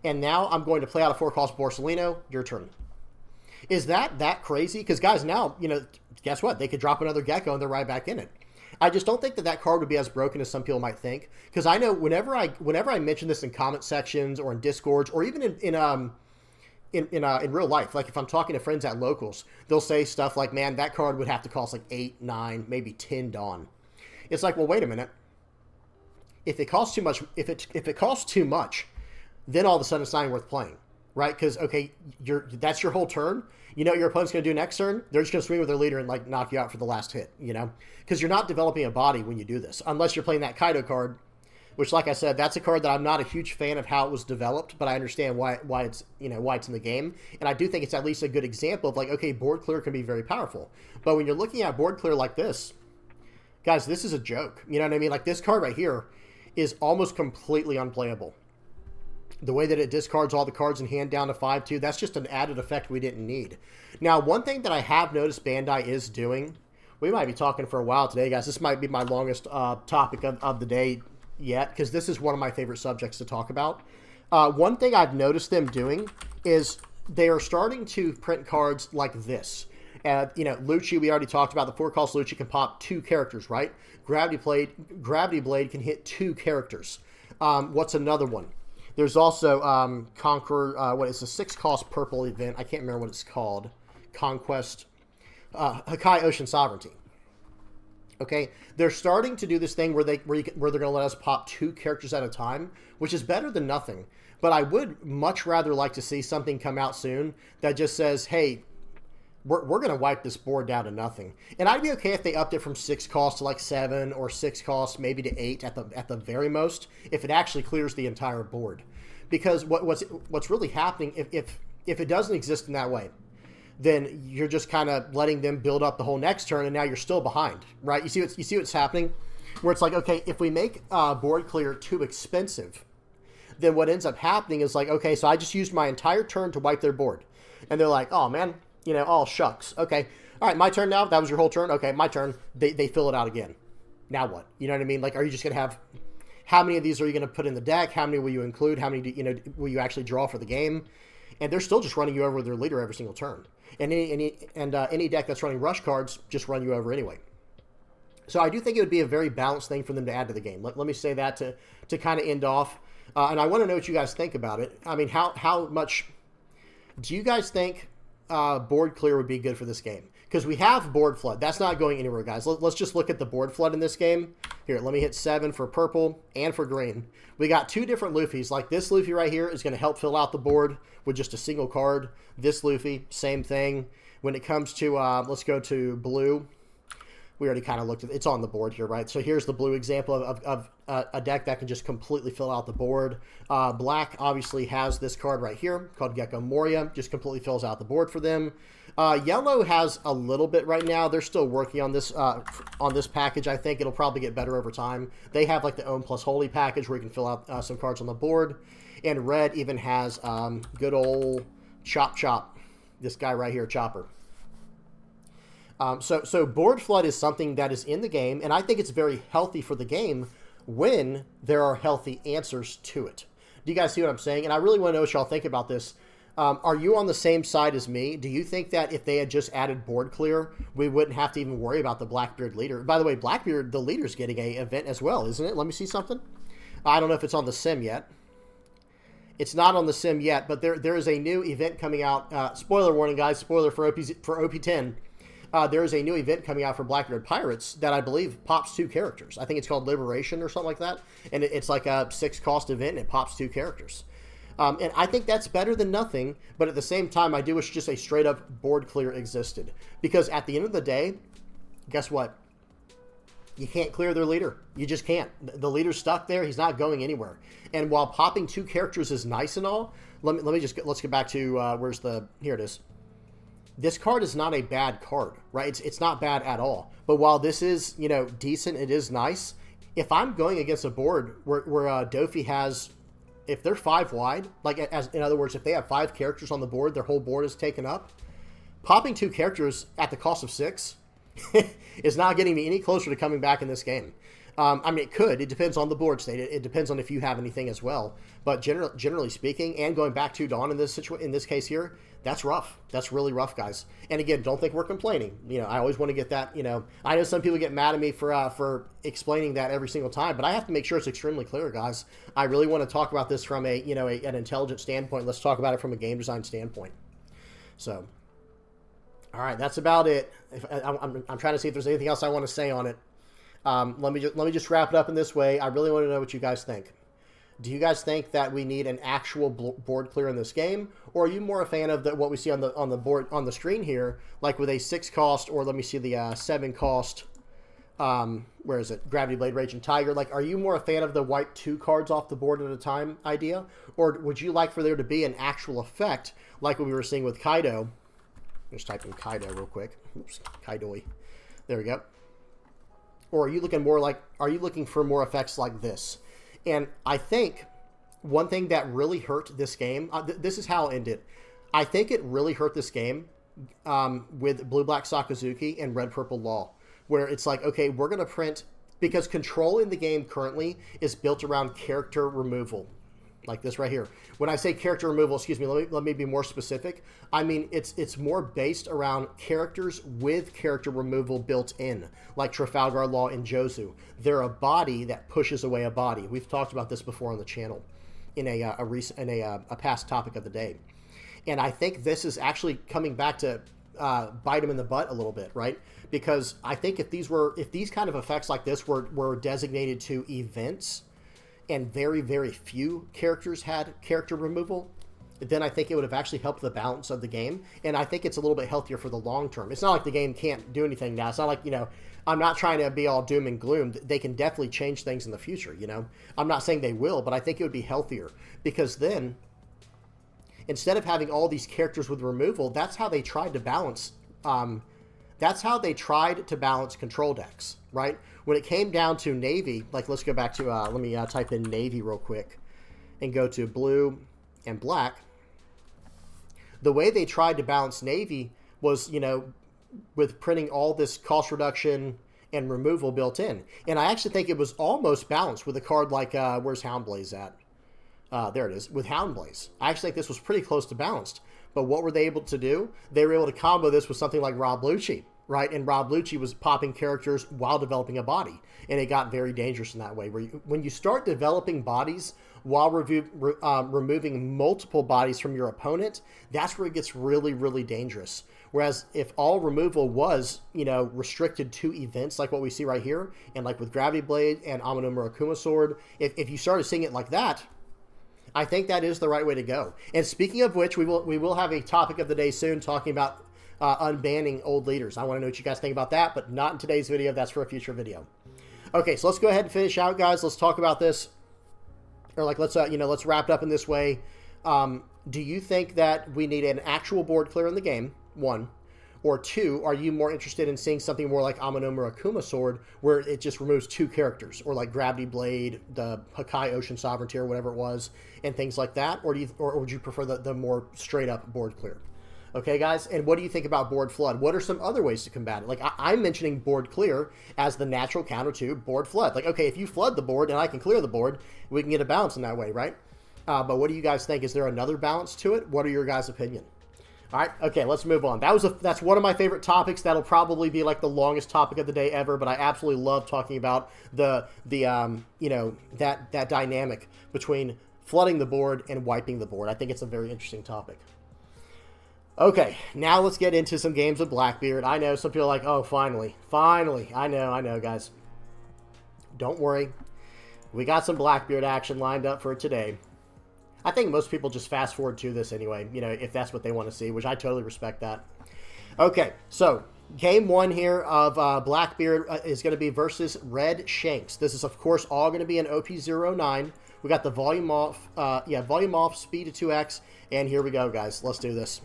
And now I'm going to play out a 4-cost Borsellino. Your turn. Is that crazy? Because, guys, now, guess what? They could drop another Gecko and they're right back in it. I just don't think that card would be as broken as some people might think. Because I know whenever I mention this in comment sections or in Discords or even in real life, if I'm talking to friends at locals, they'll say stuff like, man, that card would have to cost 8, 9, maybe 10 Dawn. It's like, well, wait a minute. If it costs too much, if it costs too much, then all of a sudden it's not even worth playing, right? Because, okay, that's your whole turn. You know what your opponent's going to do next turn? They're just going to swing with their leader and, knock you out for the last hit, Because you're not developing a body when you do this, unless you're playing that Kaido card, which, like I said, that's a card that I'm not a huge fan of how it was developed, but I understand why it's in the game. And I do think it's at least a good example of, okay, board clear can be very powerful. But when you're looking at board clear like this, guys, this is a joke. You know what I mean? This card right here is almost completely unplayable. The way that it discards all the cards in hand down to 5/2, that's just an added effect we didn't need. Now, one thing that I have noticed Bandai is doing, we might be talking for a while today, guys. This might be my longest topic of the day yet, because this is one of my favorite subjects to talk about. One thing I've noticed them doing is they are starting to print cards like this. Lucci, we already talked about. The 4-cost Lucci can pop 2 characters, right? Gravity Blade can hit 2 characters. What's another one? There's also Conqueror, what is a 6-cost purple event? I can't remember what it's called. Conquest, Hakai Ocean Sovereignty. Okay, they're starting to do this thing where they're going to let us pop 2 characters at a time, which is better than nothing. But I would much rather like to see something come out soon that just says, hey, we're going to wipe this board down to nothing. And I'd be okay if they upped it from 6 costs to like 7 or 6 costs, maybe to 8 at the very most, if it actually clears the entire board. Because what's really happening, if it doesn't exist in that way, then you're just kind of letting them build up the whole next turn, and now you're still behind, right? You see what's happening? Where it's like, okay, if we make board clear too expensive, then what ends up happening is like, okay, so I just used my entire turn to wipe their board. And they're like, oh, man, oh, shucks. Okay, all right, my turn now. That was your whole turn? Okay, my turn. They fill it out again. Now what? You know what I mean? Like, are you just going to have, how many of these are you going to put in the deck? How many will you include? How many will you actually draw for the game? And they're still just running you over with their leader every single turn. And any deck that's running rush cards just run you over anyway. So I do think it would be a very balanced thing for them to add to the game. Let me say that to kind of end off. And I want to know what you guys think about it. I mean, how much do you guys think board clear would be good for this game? Because we have board flood. That's not going anywhere, guys. Let's just look at the board flood in this game. Here, let me hit 7 for purple and for green. We got 2 different Luffys. Like this Luffy right here is going to help fill out the board with just a single card. This Luffy, same thing. When it comes to, let's go to blue. We already kind of looked at it. It's on the board here, right? So here's the blue example of a deck that can just completely fill out the board. Black obviously has this card right here called Gecko Moria. Just completely fills out the board for them. Yellow has a little bit right now. They're still working on this package. I think it'll probably get better over time. They have like the Own plus Holy package where you can fill out some cards on the board. And red even has good old Chop. This guy right here, Chopper. So board flood is something that is in the game, and I think it's very healthy for the game when there are healthy answers to it. Do you guys see what I'm saying? And I really want to know what y'all think about this. Are you on the same side as me? Do you think that if they had just added board clear, we wouldn't have to even worry about the Blackbeard leader? By the way, Blackbeard, the leader's getting a event as well, isn't it? Let me see something. I don't know if it's on the sim yet. It's not on the sim yet, but there is a new event coming out. Spoiler warning, guys. Spoiler for OP10. There is a new event coming out for Blackbeard Pirates that I believe pops 2 characters. I think it's called Liberation or something like that. And it's like a 6-cost event, and it pops 2 characters. And I think that's better than nothing, but at the same time, I do wish just a straight-up board clear existed. Because at the end of the day, guess what? You can't clear their leader. You just can't. The leader's stuck there. He's not going anywhere. And while popping 2 characters is nice and all, let's get back to here it is. This card is not a bad card, right? It's not bad at all. But while this is, decent, it is nice. If I'm going against a board where Dofi has, if they're 5 wide, like in other words, if they have 5 characters on the board, their whole board is taken up. Popping 2 characters at the cost of 6 is not getting me any closer to coming back in this game. I mean, it could. It depends on the board state. It depends on if you have anything as well. But generally speaking, and going back to Dawn in this case here, that's rough. That's really rough, guys. And again, don't think we're complaining. I always want to get that. I know some people get mad at me for explaining that every single time, but I have to make sure it's extremely clear, guys. I really want to talk about this from an intelligent standpoint. Let's talk about it from a game design standpoint. So, all right, that's about it. I'm trying to see if there's anything else I want to say on it. Let me just wrap it up in this way. I really want to know what you guys think. Do you guys think that we need an actual board clear in this game, or are you more a fan of what we see on the board on the screen here, like with a 6-cost, or let me see the 7-cost? Where is it? Gravity Blade, Raging Tiger. Like, are you more a fan of the wipe 2 cards off the board at a time idea, or would you like for there to be an actual effect like what we were seeing with Kaido? Just type in Kaido real quick. Oops, Kaidoi. There we go. Or are you looking for more effects like this? And I think one thing that really hurt this game, this is how I'll end it. I think it really hurt this game with Blue Black Sakazuki and Red Purple Law, where it's like, okay, we're going to print, because control in the game currently is built around character removal. like this right here. When I say character removal, excuse me, let me be more specific. I mean, it's more based around characters with character removal built in, like Trafalgar Law and Jozu. They're a body that pushes away a body. We've talked about this before on the channel in a past topic of the day. And I think this is actually coming back to bite them in the butt a little bit, right? Because I think if these kind of effects like this were designated to events, and very, very few characters had character removal, then I think it would have actually helped the balance of the game. And I think it's a little bit healthier for the long term. It's not like the game can't do anything now. It's not like, I'm not trying to be all doom and gloom. They can definitely change things in the future, I'm not saying they will, but I think it would be healthier. Because then, instead of having all these characters with removal, that's how they tried to balance control decks, right? When it came down to Navy, like let's go back to, let me type in Navy real quick and go to blue and black. The way they tried to balance Navy was, with printing all this cost reduction and removal built in. And I actually think it was almost balanced with a card like, where's Houndblaze at? There it is, with Houndblaze. I actually think this was pretty close to balanced. But what were they able to do? They were able to combo this with something like Rob Lucci, right? And Rob Lucci was popping characters while developing a body. And it got very dangerous in that way. When you start developing bodies while removing multiple bodies from your opponent, that's where it gets really, really dangerous. Whereas if all removal was, restricted to events like what we see right here, and like with Gravity Blade and Amano Murakuma Sword, if you started seeing it like that, I think that is the right way to go. And speaking of which, we will have a topic of the day soon talking about unbanning old leaders. I want to know what you guys think about that, but not in today's video. That's for a future video. Okay, so let's go ahead and finish out, guys. Let's talk about this, or like let's wrap it up in this way. Do you think that we need an actual board clear in the game? One. Or two, are you more interested in seeing something more like Amano Murakuma Sword, where it just removes two characters, or like Gravity Blade, the Hakai Ocean Sovereignty, or whatever it was, and things like that? Or would you prefer the more straight up board clear? Okay, guys, and what do you think about board flood? What are some other ways to combat it? Like, I'm mentioning board clear as the natural counter to board flood. Like, okay, if you flood the board and I can clear the board, we can get a balance in that way, right? But what do you guys think? Is there another balance to it? What are your guys' opinion? All right, okay, let's move on. That's one of my favorite topics. That'll probably be like the longest topic of the day ever, but I absolutely love talking about that dynamic between flooding the board and wiping the board. I think it's a very interesting topic. Okay, now let's get into some games with Blackbeard. I know some people are like, oh, finally. I know, guys. Don't worry. We got some Blackbeard action lined up for today. I think most people just fast forward to this anyway, if that's what they want to see, which I totally respect that. Okay, so game one here of Blackbeard is going to be versus Red Shanks. This is, of course, all going to be an OP09. We got the volume off, speed to 2x, and here we go, guys. Let's do this.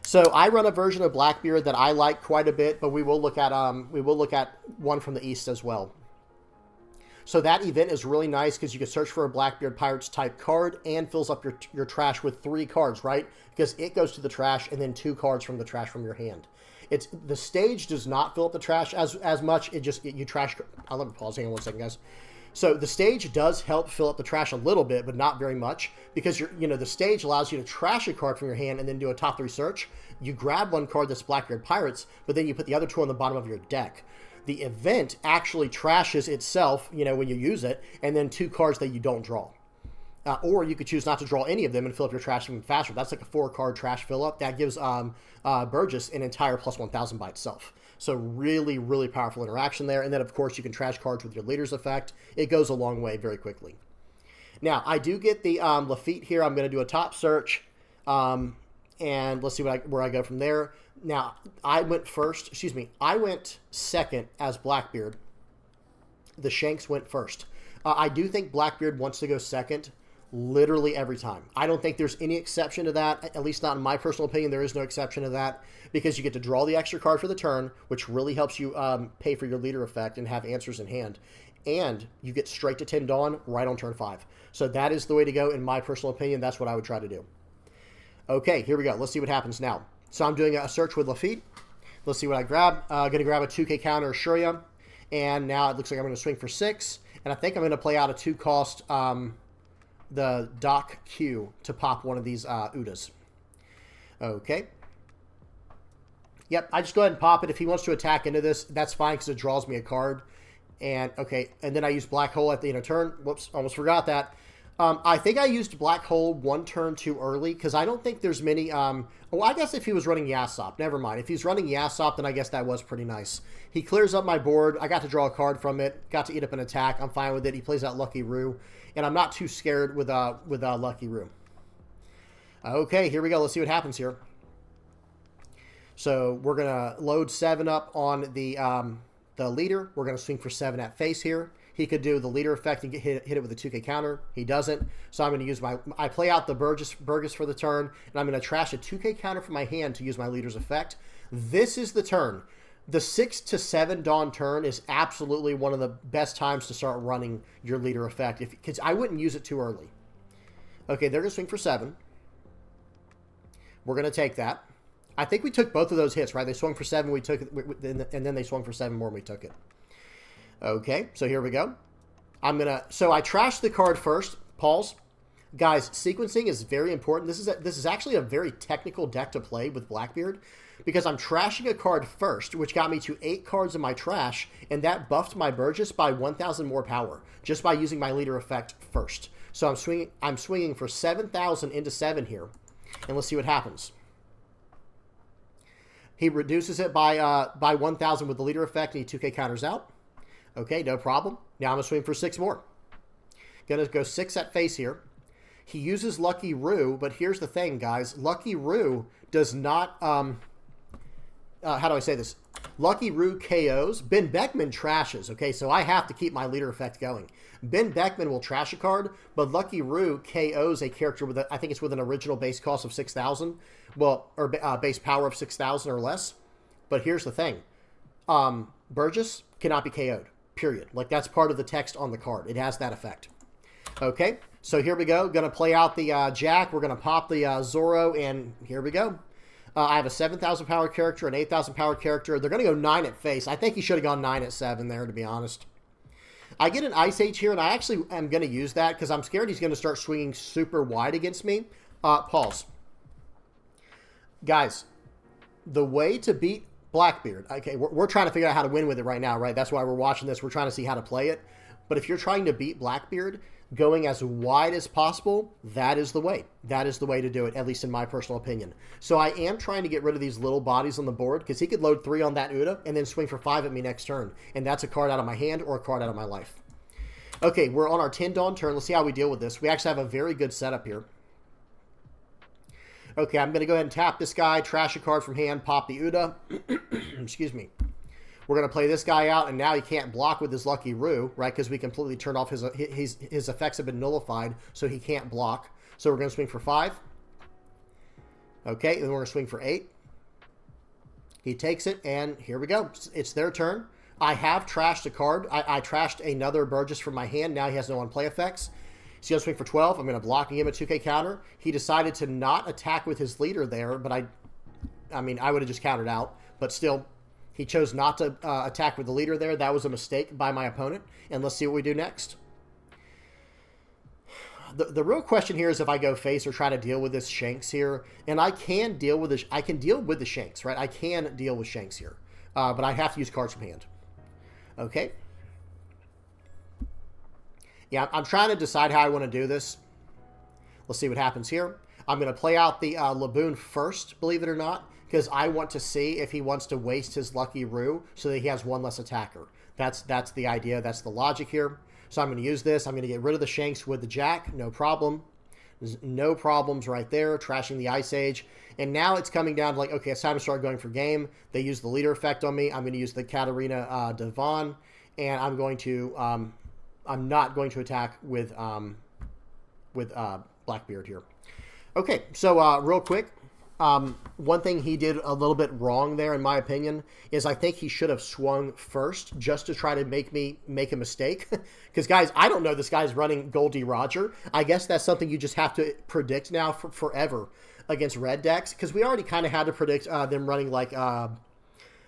So I run a version of Blackbeard that I like quite a bit, but we will look at one from the East as well. So that event is really nice because you can search for a Blackbeard Pirates type card and fills up your trash with 3 cards, right? Because it goes to the trash and then 2 cards from the trash from your hand. The stage does not fill up the trash as much. You trash. Let me pause. Hang on one second, guys. So the stage does help fill up the trash a little bit, but not very much, because the stage allows you to trash a card from your hand and then do a top 3 search. You grab one card that's Blackbeard Pirates, but then you put the other 2 on the bottom of your deck. The event actually trashes itself, when you use it, and then 2 cards that you don't draw. Or you could choose not to draw any of them and fill up your trash even faster. That's like a 4-card trash fill up. That gives Burgess an entire plus 1,000 by itself. So really, really powerful interaction there. And then, of course, you can trash cards with your leader's effect. It goes a long way very quickly. Now, I do get the Lafitte here. I'm going to do a top search. And let's see where I go from there. Now, I went second as Blackbeard. The Shanks went first. I do think Blackbeard wants to go second literally every time. I don't think there's any exception to that, at least not in my personal opinion. There is no exception to that, because you get to draw the extra card for the turn, which really helps you pay for your leader effect and have answers in hand. And you get straight to 10 Dawn right on turn 5. So that is the way to go, in my personal opinion. That's what I would try to do. Okay, here we go. Let's see what happens now. So I'm doing a search with Lafitte. Let's see what I grab. Going to grab a 2K counter, Shuria. And now it looks like I'm going to swing for 6. And I think I'm going to play out a 2-cost the Doc Q to pop one of these Udas. Okay. Yep, I just go ahead and pop it. If he wants to attack into this, that's fine because it draws me a card. And, okay, and then I use Black Hole at the end of turn. Whoops, almost forgot that. I think I used Black Hole one turn too early because I don't think there's many... well, I guess if he was running Yasop, never mind. If he's running Yasop, then I guess that was pretty nice. He clears up my board. I got to draw a card from it. Got to eat up an attack. I'm fine with it. He plays out Lucky Roo. And I'm not too scared with Lucky Roo. Okay, here we go. Let's see what happens here. So we're going to load 7 up on the leader. We're going to swing for 7 at face here. He could do the leader effect and hit it with a 2K counter. He doesn't. So I'm going to use I play out the Burgess for the turn, and I'm going to trash a 2K counter from my hand to use my leader's effect. This is the turn. The 6 to 7 Dawn turn is absolutely one of the best times to start running your leader effect, because I wouldn't use it too early. Okay, they're going to swing for 7. We're going to take that. I think we took both of those hits, right? They swung for 7, we took it, and then they swung for 7 more, and we took it. Okay, so here we go. So I trashed the card first. Pause. Guys, sequencing is very important. This is actually a very technical deck to play with Blackbeard, because I'm trashing a card first, which got me to 8 cards in my trash, and that buffed my Burgess by 1,000 more power, just by using my leader effect first. So I'm swinging for 7,000 into 7 here, and let's see what happens. He reduces it by 1,000 with the leader effect, and he 2K counters out. Okay, no problem. Now I'm going to swing for 6 more. Going to go 6 at face here. He uses Lucky Roo, but here's the thing, guys. Lucky Roo does not... how do I say this? Lucky Roo KOs. Ben Beckman trashes, okay? So I have to keep my leader effect going. Ben Beckman will trash a card, but Lucky Roo KOs a character with, I think it's with an original base cost of 6,000. Well, or base power of 6,000 or less. But here's the thing. Burgess cannot be KO'd, period. Like, that's part of the text on the card. It has that effect. Okay, so here we go. Going to play out the Jack. We're going to pop the Zoro, and here we go. I have a 7,000 power character, an 8,000 power character. They're going to go 9 at face. I think he should have gone 9 at 7 there, to be honest. I get an Ice Age here, and I actually am going to use that because I'm scared he's going to start swinging super wide against me. Pause. Guys, the way to beat Blackbeard, okay, we're trying to figure out how to win with it right now, right? That's why we're watching this. We're trying to see how to play it. But if you're trying to beat Blackbeard, going as wide as possible, that is the way. That is the way to do it, at least in my personal opinion. So I am trying to get rid of these little bodies on the board because he could load 3 on that Uda and then swing for 5 at me next turn. And that's a card out of my hand or a card out of my life. Okay, we're on our 10 Dawn turn. Let's see how we deal with this. We actually have a very good setup here. Okay, I'm going to go ahead and tap this guy, trash a card from hand, pop the Uda. Excuse me. We're going to play this guy out, and now he can't block with his Lucky Roo, right? Because we completely turned off his effects have been nullified, so he can't block. So we're going to swing for 5. Okay, and then we're going to swing for 8. He takes it, and here we go. It's their turn. I have trashed a card. I trashed another Burgess from my hand. Now he has no on-play effects. He's going to swing for 12. I'm going to block and give him a 2K counter. He decided to not attack with his leader there, but I mean, I would have just countered out. But still, he chose not to attack with the leader there. That was a mistake by my opponent. And let's see what we do next. The real question here is if I go face or try to deal with this Shanks here. And I can deal with this. I can deal with the Shanks, right? I can deal with Shanks here. But I have to use cards from hand. Okay. Yeah, I'm trying to decide how I want to do this. Let's see what happens here. I'm going to play out the Laboon first, believe it or not, because I want to see if he wants to waste his Lucky Roo so that he has 1 less attacker. That's the idea. That's the logic here. So I'm going to use this. I'm going to get rid of the Shanks with the Jack. No problem. There's no problems right there. Trashing the Ice Age. And now it's coming down to like, okay, it's time to start going for game. They use the leader effect on me. I'm going to use the Katarina Devon. And I'm going to... I'm not going to attack with Blackbeard here. Okay, so real quick, one thing he did a little bit wrong there, in my opinion, is I think he should have swung first just to try to make me make a mistake. Because, guys, I don't know this guy's running Goldie Roger. I guess that's something you just have to predict now for forever against red decks. Because we already kind of had to predict them running like,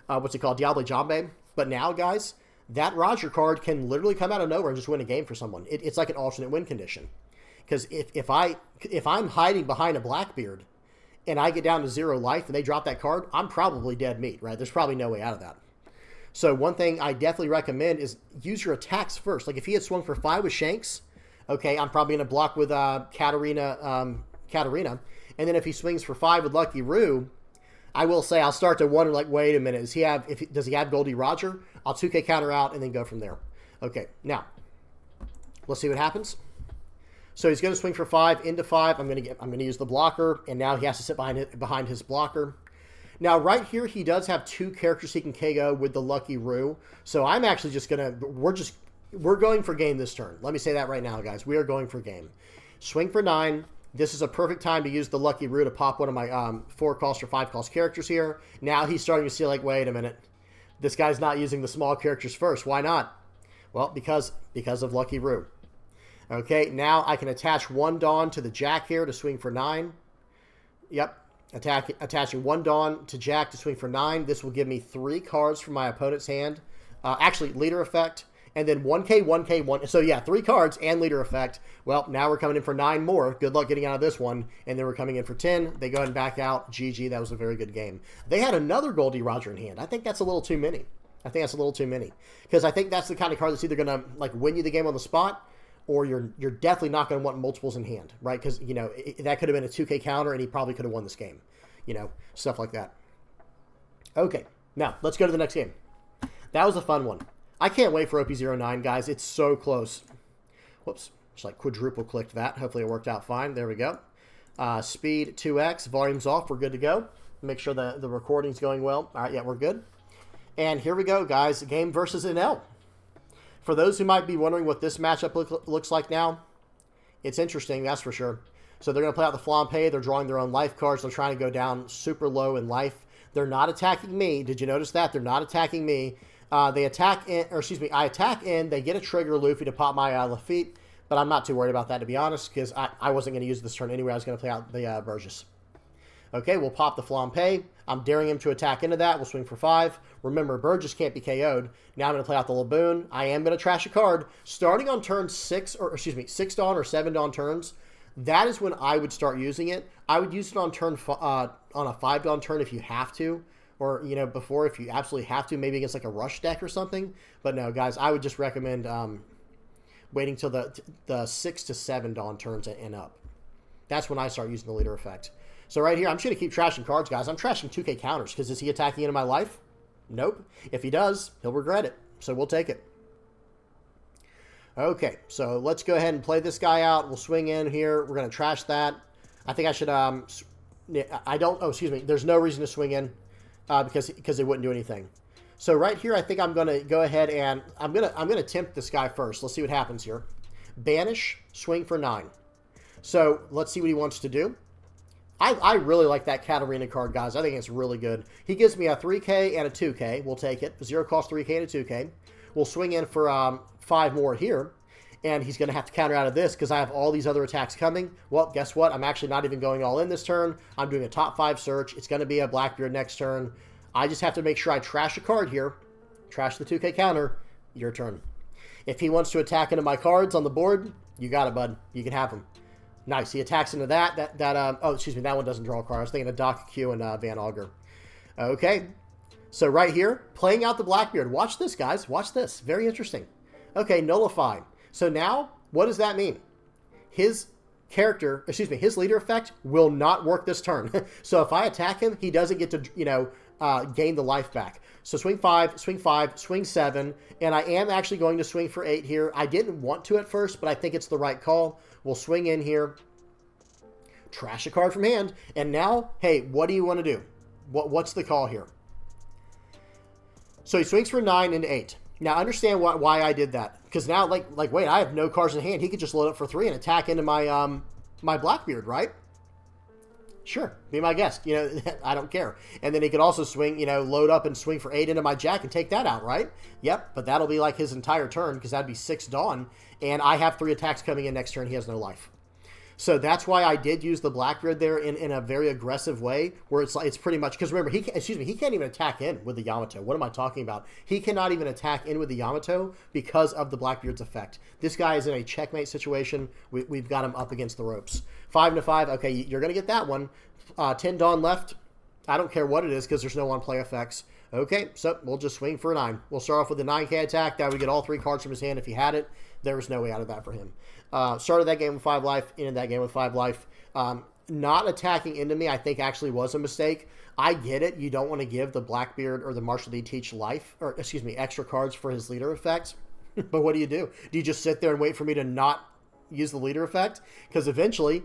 what's it called, Diablo Jambe. But now, guys... that Roger card can literally come out of nowhere and just win a game for someone. It's like an alternate win condition. Because if I'm hiding behind a Blackbeard and I get down to 0 life and they drop that card, I'm probably dead meat, right? There's probably no way out of that. So one thing I definitely recommend is use your attacks first. Like if he had swung for 5 with Shanks, okay, I'm probably going to block with Katarina. And then if he swings for 5 with Lucky Roo, I will say I'll start to wonder, like, wait a minute, does he have Goldie Roger? I'll 2K counter out and then go from there. Okay, now let's see what happens. So he's going to swing for 5 into 5. I'm going to use the blocker, and now he has to sit behind his blocker. Now right here he does have 2 characters he can KO with the Lucky Roo. So I'm actually just going to we're going for game this turn. Let me say that right now, guys. We are going for game. Swing for 9. This is a perfect time to use the Lucky Roo to pop one of my 4-cost or 5-cost characters here. Now he's starting to see, like, wait a minute. This guy's not using the small characters first. Why not? Well, because of Lucky Roo. Okay, now I can attach 1 Dawn to the Jack here to swing for 9. Yep, attaching 1 Dawn to Jack to swing for 9. This will give me 3 cards from my opponent's hand. Actually, leader effect. And then 1K, 1K, 1. So yeah, 3 cards and leader effect. Well, now we're coming in for 9 more. Good luck getting out of this one. And then we're coming in for 10. They go ahead and back out. GG, that was a very good game. They had another Goldie Roger in hand. I think that's a little too many. Because I think that's the kind of card that's either going to, like, win you the game on the spot, or you're definitely not going to want multiples in hand, right? Because, you know, that could have been a 2K counter and he probably could have won this game. You know, stuff like that. Okay, now let's go to the next game. That was a fun one. I can't wait for OP09, guys. It's so close. Whoops. Just like quadruple clicked that. Hopefully it worked out fine. There we go. Speed 2x. Volume's off. We're good to go. Make sure the recording's going well. All right, yeah, we're good. And here we go, guys. Game versus Enel. For those who might be wondering what this matchup looks like now, it's interesting, that's for sure. So they're going to play out the Flampe. They're drawing their own life cards. They're trying to go down super low in life. They're not attacking me. Did you notice that? They're not attacking me. They attack in, or excuse me, I attack in. They get a trigger Luffy to pop my Lafitte, but I'm not too worried about that, to be honest, because I wasn't going to use this turn anyway. I was going to play out the Burgess. Okay, we'll pop the Flampe. I'm daring him to attack into that. We'll swing for 5. Remember, Burgess can't be KO'd. Now I'm going to play out the Laboon. I am going to trash a card. Starting on turn 6, or excuse me, 6 Dawn or 7 Dawn turns, that is when I would start using it. I would use it on turn on a 5 Dawn turn if you have to. Or, you know, before if you absolutely have to, maybe against like a rush deck or something. But no, guys, I would just recommend waiting till the 6 to 7 Dawn turns and up. That's when I start using the leader effect. So right here, I'm just going to keep trashing cards, guys. I'm trashing 2K counters because is he attacking into my life? Nope. If he does, he'll regret it. So we'll take it. Okay, so let's go ahead and play this guy out. We'll swing in here. We're going to trash that. I think I should, there's no reason to swing in. Because it wouldn't do anything. So right here, I think I'm going to go ahead and I'm gonna tempt this guy first. Let's see what happens here. Banish, swing for 9. So let's see what he wants to do. I really like that Katarina card, guys. I think it's really good. He gives me a 3K and a 2K. We'll take it. 0 cost 3K and a 2K. We'll swing in for 5 more here. And he's going to have to counter out of this because I have all these other attacks coming. Well, guess what? I'm actually not even going all in this turn. I'm doing a top 5 search. It's going to be a Blackbeard next turn. I just have to make sure I trash a card here. Trash the 2K counter. Your turn. If he wants to attack into my cards on the board, you got it, bud. You can have him. Nice. He attacks into that. Oh, excuse me. That one doesn't draw a card. I was thinking of Doc Q and Van Auger. Okay. So right here, playing out the Blackbeard. Watch this, guys. Watch this. Very interesting. Okay, nullify. So now, what does that mean? His character, excuse me, his leader effect will not work this turn. So if I attack him, he doesn't get to, you know, gain the life back. So swing 5, swing 7, and I am actually going to swing for 8 here. I didn't want to at first, but I think it's the right call. We'll swing in here, trash a card from hand, and now, hey, what do you want to do? What's the call here? So he swings for 9 into 8. Now, understand why I did that. Because now, like, wait, I have no cards in hand. He could just load up for 3 and attack into my my Blackbeard, right? Sure, be my guest. You know, I don't care. And then he could also swing, you know, load up and swing for 8 into my Jack and take that out, right? Yep, but that'll be like his entire turn because that'd be 6 Dawn. And I have 3 attacks coming in next turn. He has no life. So that's why I did use the Blackbeard there in a very aggressive way, where it's pretty much, because remember, he can't even attack in with the Yamato. What am I talking about? He cannot even attack in with the Yamato because of the Blackbeard's effect. This guy is in a checkmate situation. We've got him up against the ropes. 5-5. Okay, you're going to get that one. 10 Dawn left. I don't care what it is because there's no on-play effects. Okay, so we'll just swing for a 9. We'll start off with the 9K attack. That would get all 3 cards from his hand if he had it. There was no way out of that for him. Started that game with 5 life, ended that game with 5 life. Not attacking into me, I think, actually was a mistake. I get it. You don't want to give the Blackbeard or the Marshall D Teach life, or excuse me, extra cards for his leader effect. But what do? Do you just sit there and wait for me to not use the leader effect? Because eventually,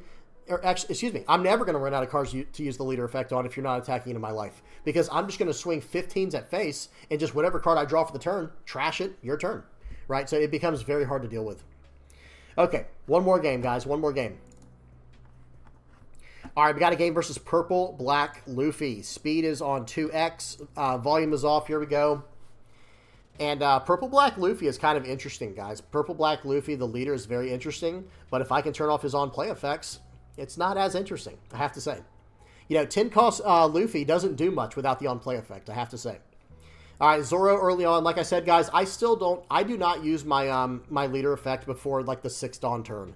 or actually, excuse me, I'm never going to run out of cards to use the leader effect on if you're not attacking into my life. Because I'm just going to swing 15s at face and just whatever card I draw for the turn, trash it, your turn. Right? So it becomes very hard to deal with. Okay, one more game, guys. One more game. All right, we got a game versus Purple Black Luffy. Speed is on 2x. Volume is off. Here we go. And Purple Black Luffy is kind of interesting, guys. Purple Black Luffy, the leader, is very interesting. But if I can turn off his on-play effects, it's not as interesting, I have to say. You know, 10 cost Luffy doesn't do much without the on-play effect, I have to say. All right, Zoro early on. Like I said, guys, I do not use my my leader effect before like the 6th Dawn turn.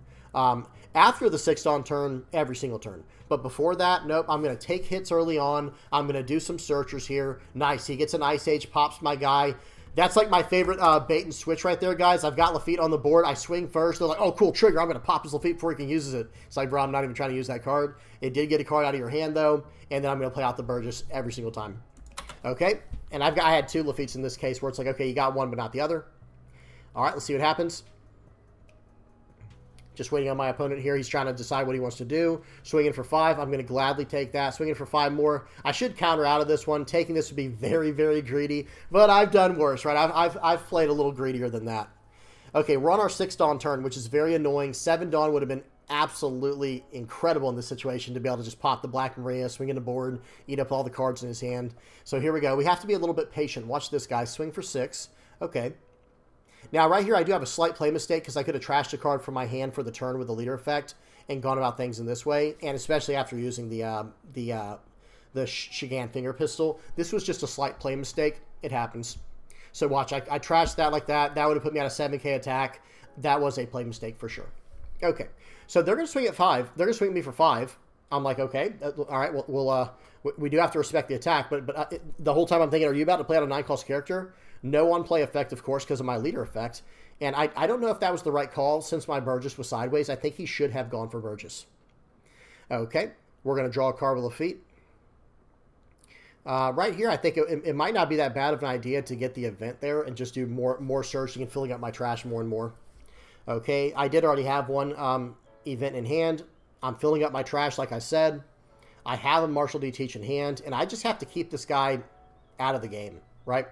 After the 6th Dawn turn, every single turn. But before that, nope, I'm going to take hits early on. I'm going to do some searchers here. Nice, he gets an Ice Age, pops my guy. That's like my favorite bait and switch right there, guys. I've got Lafitte on the board. I swing first. They're like, oh, cool, trigger. I'm going to pop his Lafitte before he can use it. It's like, bro, I'm not even trying to use that card. It did get a card out of your hand, though. And then I'm going to play out the Burgess every single time. Okay, and I had 2 Lafittes in this case where it's like, okay, you got one but not the other. All right, let's see what happens. Just waiting on my opponent here. He's trying to decide what he wants to do. Swinging for 5. I'm going to gladly take that. Swinging for 5 more. I should counter out of this one. Taking this would be very, very greedy. But I've done worse, right? I've played a little greedier than that. Okay, we're on our 6th Dawn turn, which is very annoying. 7 Dawn would have been absolutely incredible in this situation to be able to just pop the Black Maria, swing in the board, eat up all the cards in his hand. So here we go. We have to be a little bit patient. Watch this, guy. Swing for 6. Okay. Now, right here, I do have a slight play mistake because I could have trashed a card from my hand for the turn with the leader effect and gone about things in this way, and especially after using the Shigan Finger Pistol. This was just a slight play mistake. It happens. So watch, I trashed that like that. That would have put me on a 7K attack. That was a play mistake for sure. Okay, so they're going to swing at 5. They're going to swing at me for 5. I'm like, okay, all right, we do have to respect the attack, but the whole time I'm thinking, are you about to play out a 9-cost character? No on-play effect, of course, because of my leader effect. And I don't know if that was the right call since my Burgess was sideways. I think he should have gone for Burgess. Okay, we're going to draw a card with Lafitte. Right here, I think it might not be that bad of an idea to get the event there and just do more searching and filling up my trash more and more. Okay, I did already have one event in hand. I'm filling up my trash, like I said. I have a Marshall D Teach in hand, and I just have to keep this guy out of the game, right?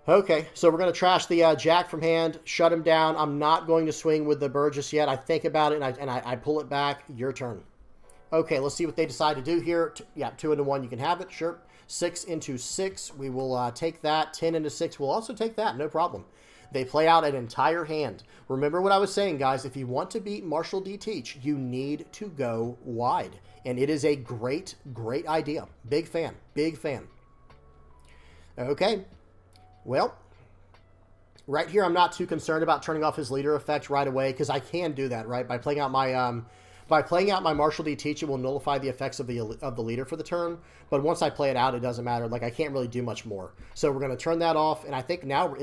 Okay, so we're going to trash the Jack from hand, shut him down. I'm not going to swing with the Burgess yet. I think about it, and I pull it back. Your turn. Okay, let's see what they decide to do here. Yeah, 2 into 1, you can have it, sure. 6 into 6, we will take that. 10 into 6, we'll also take that, no problem. They play out an entire hand. Remember what I was saying, guys. If you want to beat Marshall D Teach, you need to go wide. And it is a great, great idea. Big fan. Big fan. Okay. Well, right here, I'm not too concerned about turning off his leader effect right away because I can do that, right? By playing out my Marshall D Teach, it will nullify the effects of the leader for the turn. But once I play it out, it doesn't matter. Like, I can't really do much more. So we're going to turn that off. And I think now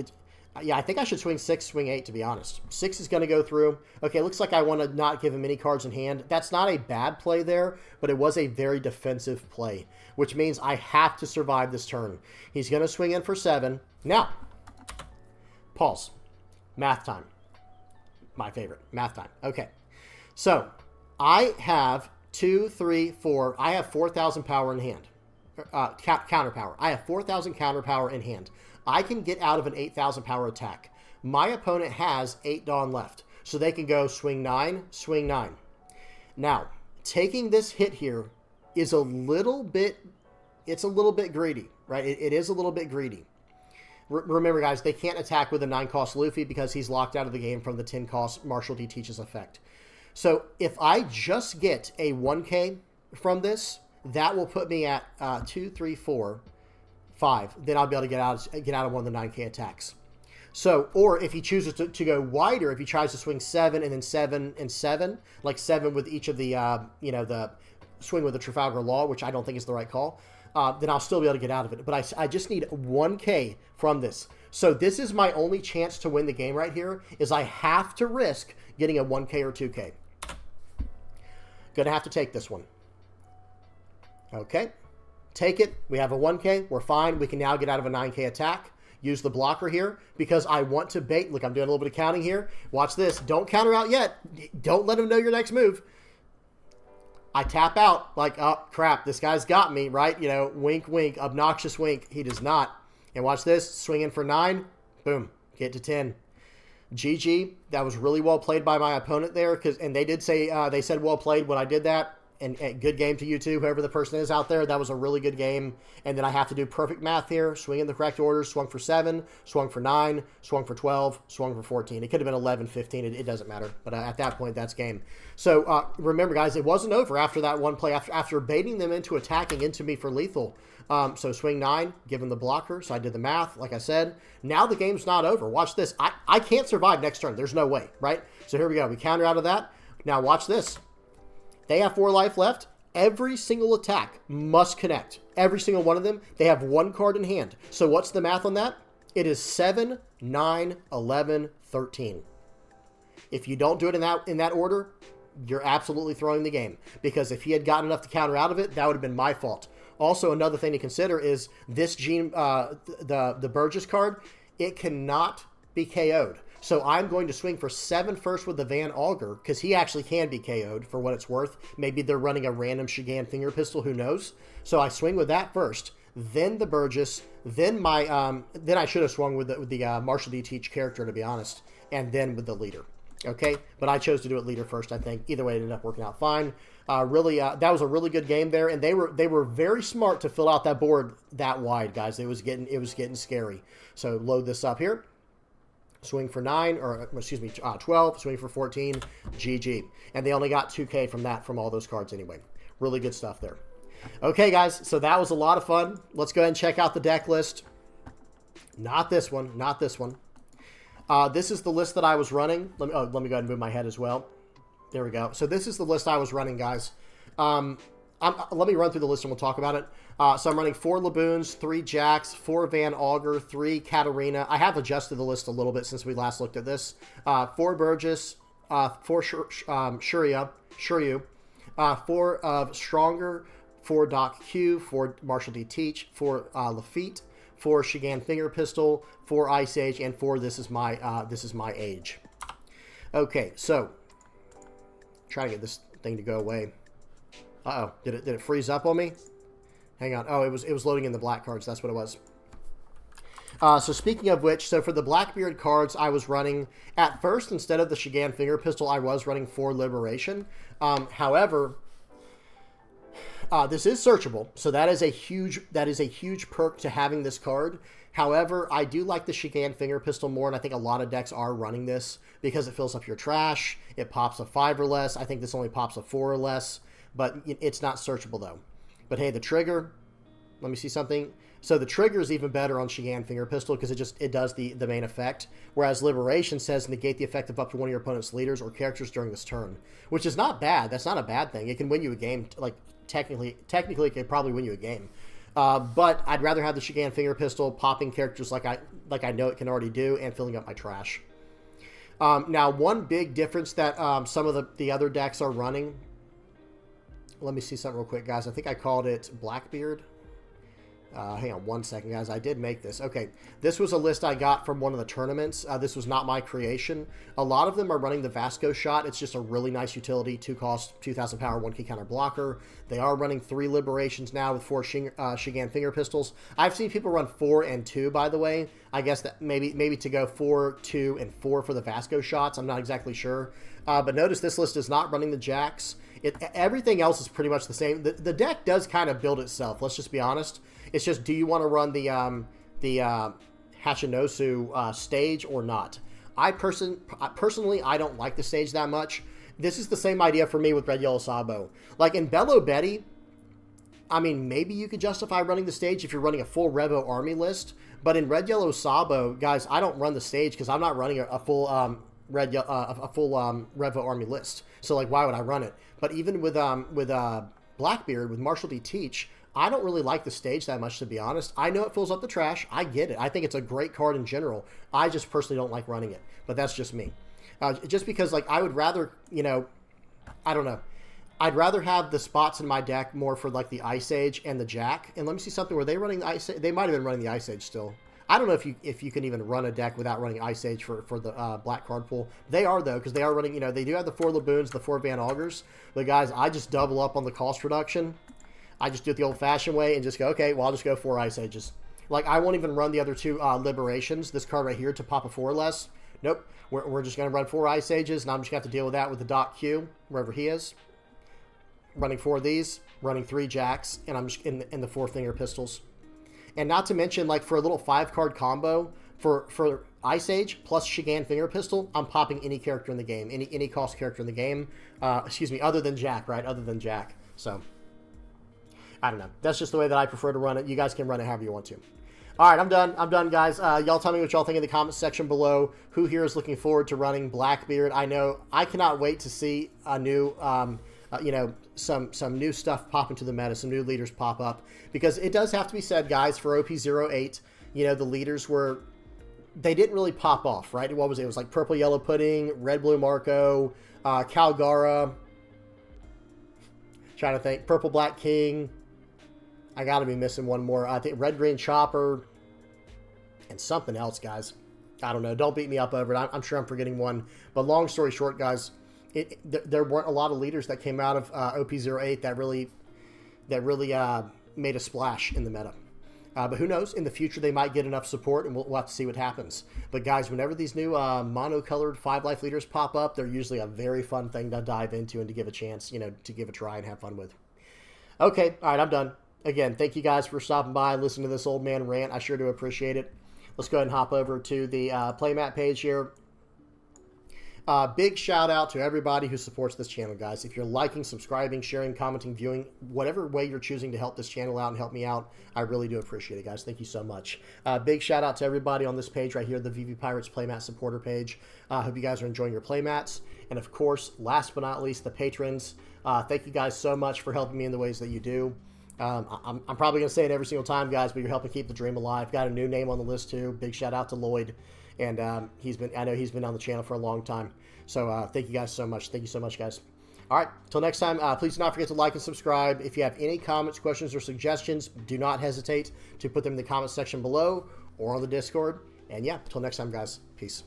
yeah, I think I should swing 6, swing 8, to be honest. 6 is going to go through. Okay, looks like I want to not give him any cards in hand. That's not a bad play there, but it was a very defensive play, which means I have to survive this turn. He's going to swing in for 7. Now, pause. Math time. My favorite. Math time. Okay. So, I have 2, 3, 4. I have 4,000 power in hand. Counter power. I have 4,000 counter power in hand. I can get out of an 8,000 power attack. My opponent has 8 Dawn left. So they can go swing 9, swing 9. Now, taking this hit here is a little bit greedy, right? It is a little bit greedy. Remember, guys, they can't attack with a 9-cost Luffy because he's locked out of the game from the 10-cost Marshall D Teach's effect. So if I just get a 1K from this, that will put me at 2, 3, 4, 5. Then I'll be able to get out of one of the 9K attacks. So, or if he chooses to go wider, if he tries to swing 7 and then 7 and 7, like 7 with each of the, the swing with the Trafalgar Law, which I don't think is the right call, then I'll still be able to get out of it. But I just need 1K from this. So this is my only chance to win the game right here, is I have to risk getting a 1K or 2K. Gonna have to take this one. Okay. Take it. We have a 1K. We're fine. We can now get out of a 9K attack. Use the blocker here because I want to bait. Look, I'm doing a little bit of counting here. Watch this. Don't counter out yet. Don't let him know your next move. I tap out like, oh, crap. This guy's got me, right? You know, wink, wink, obnoxious wink. He does not. And watch this. Swing in for 9. Boom. Get to 10. GG. That was really well played by my opponent there. And they did say, they said well played when I did that. And good game to you too, whoever the person is out there. That was a really good game. And then I have to do perfect math here. Swing in the correct order. Swung for 7. Swung for 9. Swung for 12. Swung for 14. It could have been 11, 15. It doesn't matter. But at that point, that's game. So remember, guys, it wasn't over after that one play. After baiting them into attacking into me for lethal. So swing 9, give him the blocker. So I did the math, like I said. Now the game's not over. Watch this. I can't survive next turn. There's no way, right? So here we go. We counter out of that. Now watch this. They have 4 life left. Every single attack must connect. Every single one of them. They have 1 card in hand. So what's the math on that? It is 7, 9, 11, 13. If you don't do it in that order, you're absolutely throwing the game. Because if he had gotten enough to counter out of it, that would have been my fault. Also, another thing to consider is this Gene, the Burgess card, it cannot be KO'd. So I'm going to swing for 7 first with the Van Augur, because he actually can be KO'd for what it's worth. Maybe they're running a random Shigan finger pistol, who knows? So I swing with that first, then the Burgess, then then I should have swung with the Marshall D. Teach character, to be honest, and then with the leader. Okay, but I chose to do it leader first, I think. Either way, it ended up working out fine. Really, that was a really good game there, and they were very smart to fill out that board that wide, guys. It was getting scary. So load this up here. Swing for 9, or excuse me, 12. Swing for 14. GG. And they only got 2K from that, from all those cards anyway. Really good stuff there. Okay, guys. So that was a lot of fun. Let's go ahead and check out the deck list. Not this one. Not this one. This is the list that I was running. Let me go ahead and move my head as well. There we go. So this is the list I was running, guys. Let me run through the list and we'll talk about it. So I'm running 4 Laboons, 3 Jacks, 4 Van Augur, 3 Katarina. I have adjusted the list a little bit since we last looked at this. 4 Burgess, 4 Shuryu, 4 of Stronger, 4 Doc Q, 4 Marshall D. Teach, 4 Lafitte, 4 Shigan Finger Pistol, 4 Ice Age, and 4 This is my Age. Okay, so trying to get this thing to go away. Uh-oh, did it freeze up on me? Hang on. Oh, it was loading in the black cards. That's what it was. So speaking of which, so for the Blackbeard cards, I was running, at first, instead of the Shigan Finger Pistol, I was running 4 Liberation. However, this is searchable, so that is a huge perk to having this card. However, I do like the Shigan Finger Pistol more, and I think a lot of decks are running this because it fills up your trash. It pops a 5 or less. I think this only pops a 4 or less. But it's not searchable, though. But hey, the trigger, let me see something. So the trigger is even better on Shigan Finger Pistol because it does the main effect. Whereas Liberation says negate the effect of up to one of your opponent's leaders or characters during this turn. Which is not bad. That's not a bad thing. It can win you a game. Like, technically it can probably win you a game. But I'd rather have the Shigan Finger Pistol popping characters like I know it can already do and filling up my trash. Now, one big difference that some of the other decks are running. Let me see something real quick, guys. I think I called it Blackbeard. Hang on one second, guys. I did make this. Okay, this was a list I got from one of the tournaments. This was not my creation. A lot of them are running the Vasco shot. It's just a really nice utility. 2 cost, 2,000 power, 1 key counter blocker. They are running 3 Liberations now with 4 Shigan Finger Pistols. I've seen people run 4 and 2, by the way. I guess that maybe to go 4, 2, and 4 for the Vasco shots. I'm not exactly sure. But notice this list is not running the Jacks. Everything else is pretty much the same. The deck does kind of build itself. Let's just be honest. It's just, do you want to run the Hachinosu stage or not? Personally, I don't like the stage that much. This is the same idea for me with Red Yellow Sabo. Like in Bello Betty, I mean, maybe you could justify running the stage if you're running a full Revo army list. But in Red Yellow Sabo, guys, I don't run the stage because I'm not running a full Revo army list. So like, why would I run it? But even with Blackbeard, with Marshall D. Teach, I don't really like the stage that much, to be honest. I know it fills up the trash. I get it. I think it's a great card in general. I just personally don't like running it. But that's just me. Just because, like, I would rather, you know, I don't know. I'd rather have the spots in my deck more for, like, the Ice Age and the Jack. And let me see something. Were they running the Ice Age? They might have been running the Ice Age still. I don't know if you can even run a deck without running Ice Age for the black card pool. They are, though, because they are running, you know, they do have the 4 Laboons, the 4 Van Augers. But, guys, I just double up on the cost reduction. I just do it the old-fashioned way and just go, okay, well, I'll just go 4 Ice Ages. Like, I won't even run the other 2 Liberations, this card right here, to pop a 4 less. Nope. We're just going to run 4 Ice Ages, and I'm just going to have to deal with that with the Doc Q, wherever he is. Running 4 of these, running 3 Jacks, and I'm just in the 4 Finger Pistols. And not to mention, like, for a little 5-card combo, for Ice Age plus Shigan Finger Pistol, I'm popping any character in the game, any cost character in the game. Excuse me, other than Jack, right? Other than Jack. So, I don't know. That's just the way that I prefer to run it. You guys can run it however you want to. All right, I'm done. I'm done, guys. Y'all tell me what y'all think in the comments section below. Who here is looking forward to running Blackbeard? I know I cannot wait to see a new, you know, some new stuff pop into the meta, some new leaders pop up. Because it does have to be said, guys, for OP08, you know, the leaders were, they didn't really pop off, right? What was it? It was like Purple Yellow Pudding, Red Blue Marco, Calgara. Trying to think. Purple Black King. I got to be missing one more. I think Red Green Chopper and something else, guys. I don't know. Don't beat me up over it. I'm sure I'm forgetting one. But long story short, guys, there weren't a lot of leaders that came out of OP08 that really made a splash in the meta. But who knows? In the future, they might get enough support, and we'll have to see what happens. But guys, whenever these new monocolored 5-life leaders pop up, they're usually a very fun thing to dive into and to give a chance, you know, to give a try and have fun with. Okay, all right, I'm done. Again, thank you guys for stopping by and listening to this old man rant. I sure do appreciate it. Let's go ahead and hop over to the playmat page here. Big shout out to everybody who supports this channel, guys. If you're liking, subscribing, sharing, commenting, viewing, whatever way you're choosing to help this channel out and help me out, I really do appreciate it, guys. Thank you so much. Big shout out to everybody on this page right here, the VV Pirates Playmat Supporter page. Hope you guys are enjoying your playmats. And of course, last but not least, the patrons. Thank you guys so much for helping me in the ways that you do. I'm probably going to say it every single time, guys, but you're helping keep the dream alive. Got a new name on the list, too. Big shout out to Lloyd. And I know he's been on the channel for a long time. So thank you guys so much. Thank you so much, guys. All right, till next time, please do not forget to like and subscribe. If you have any comments, questions, or suggestions, do not hesitate to put them in the comments section below or on the Discord. And yeah, till next time, guys. Peace.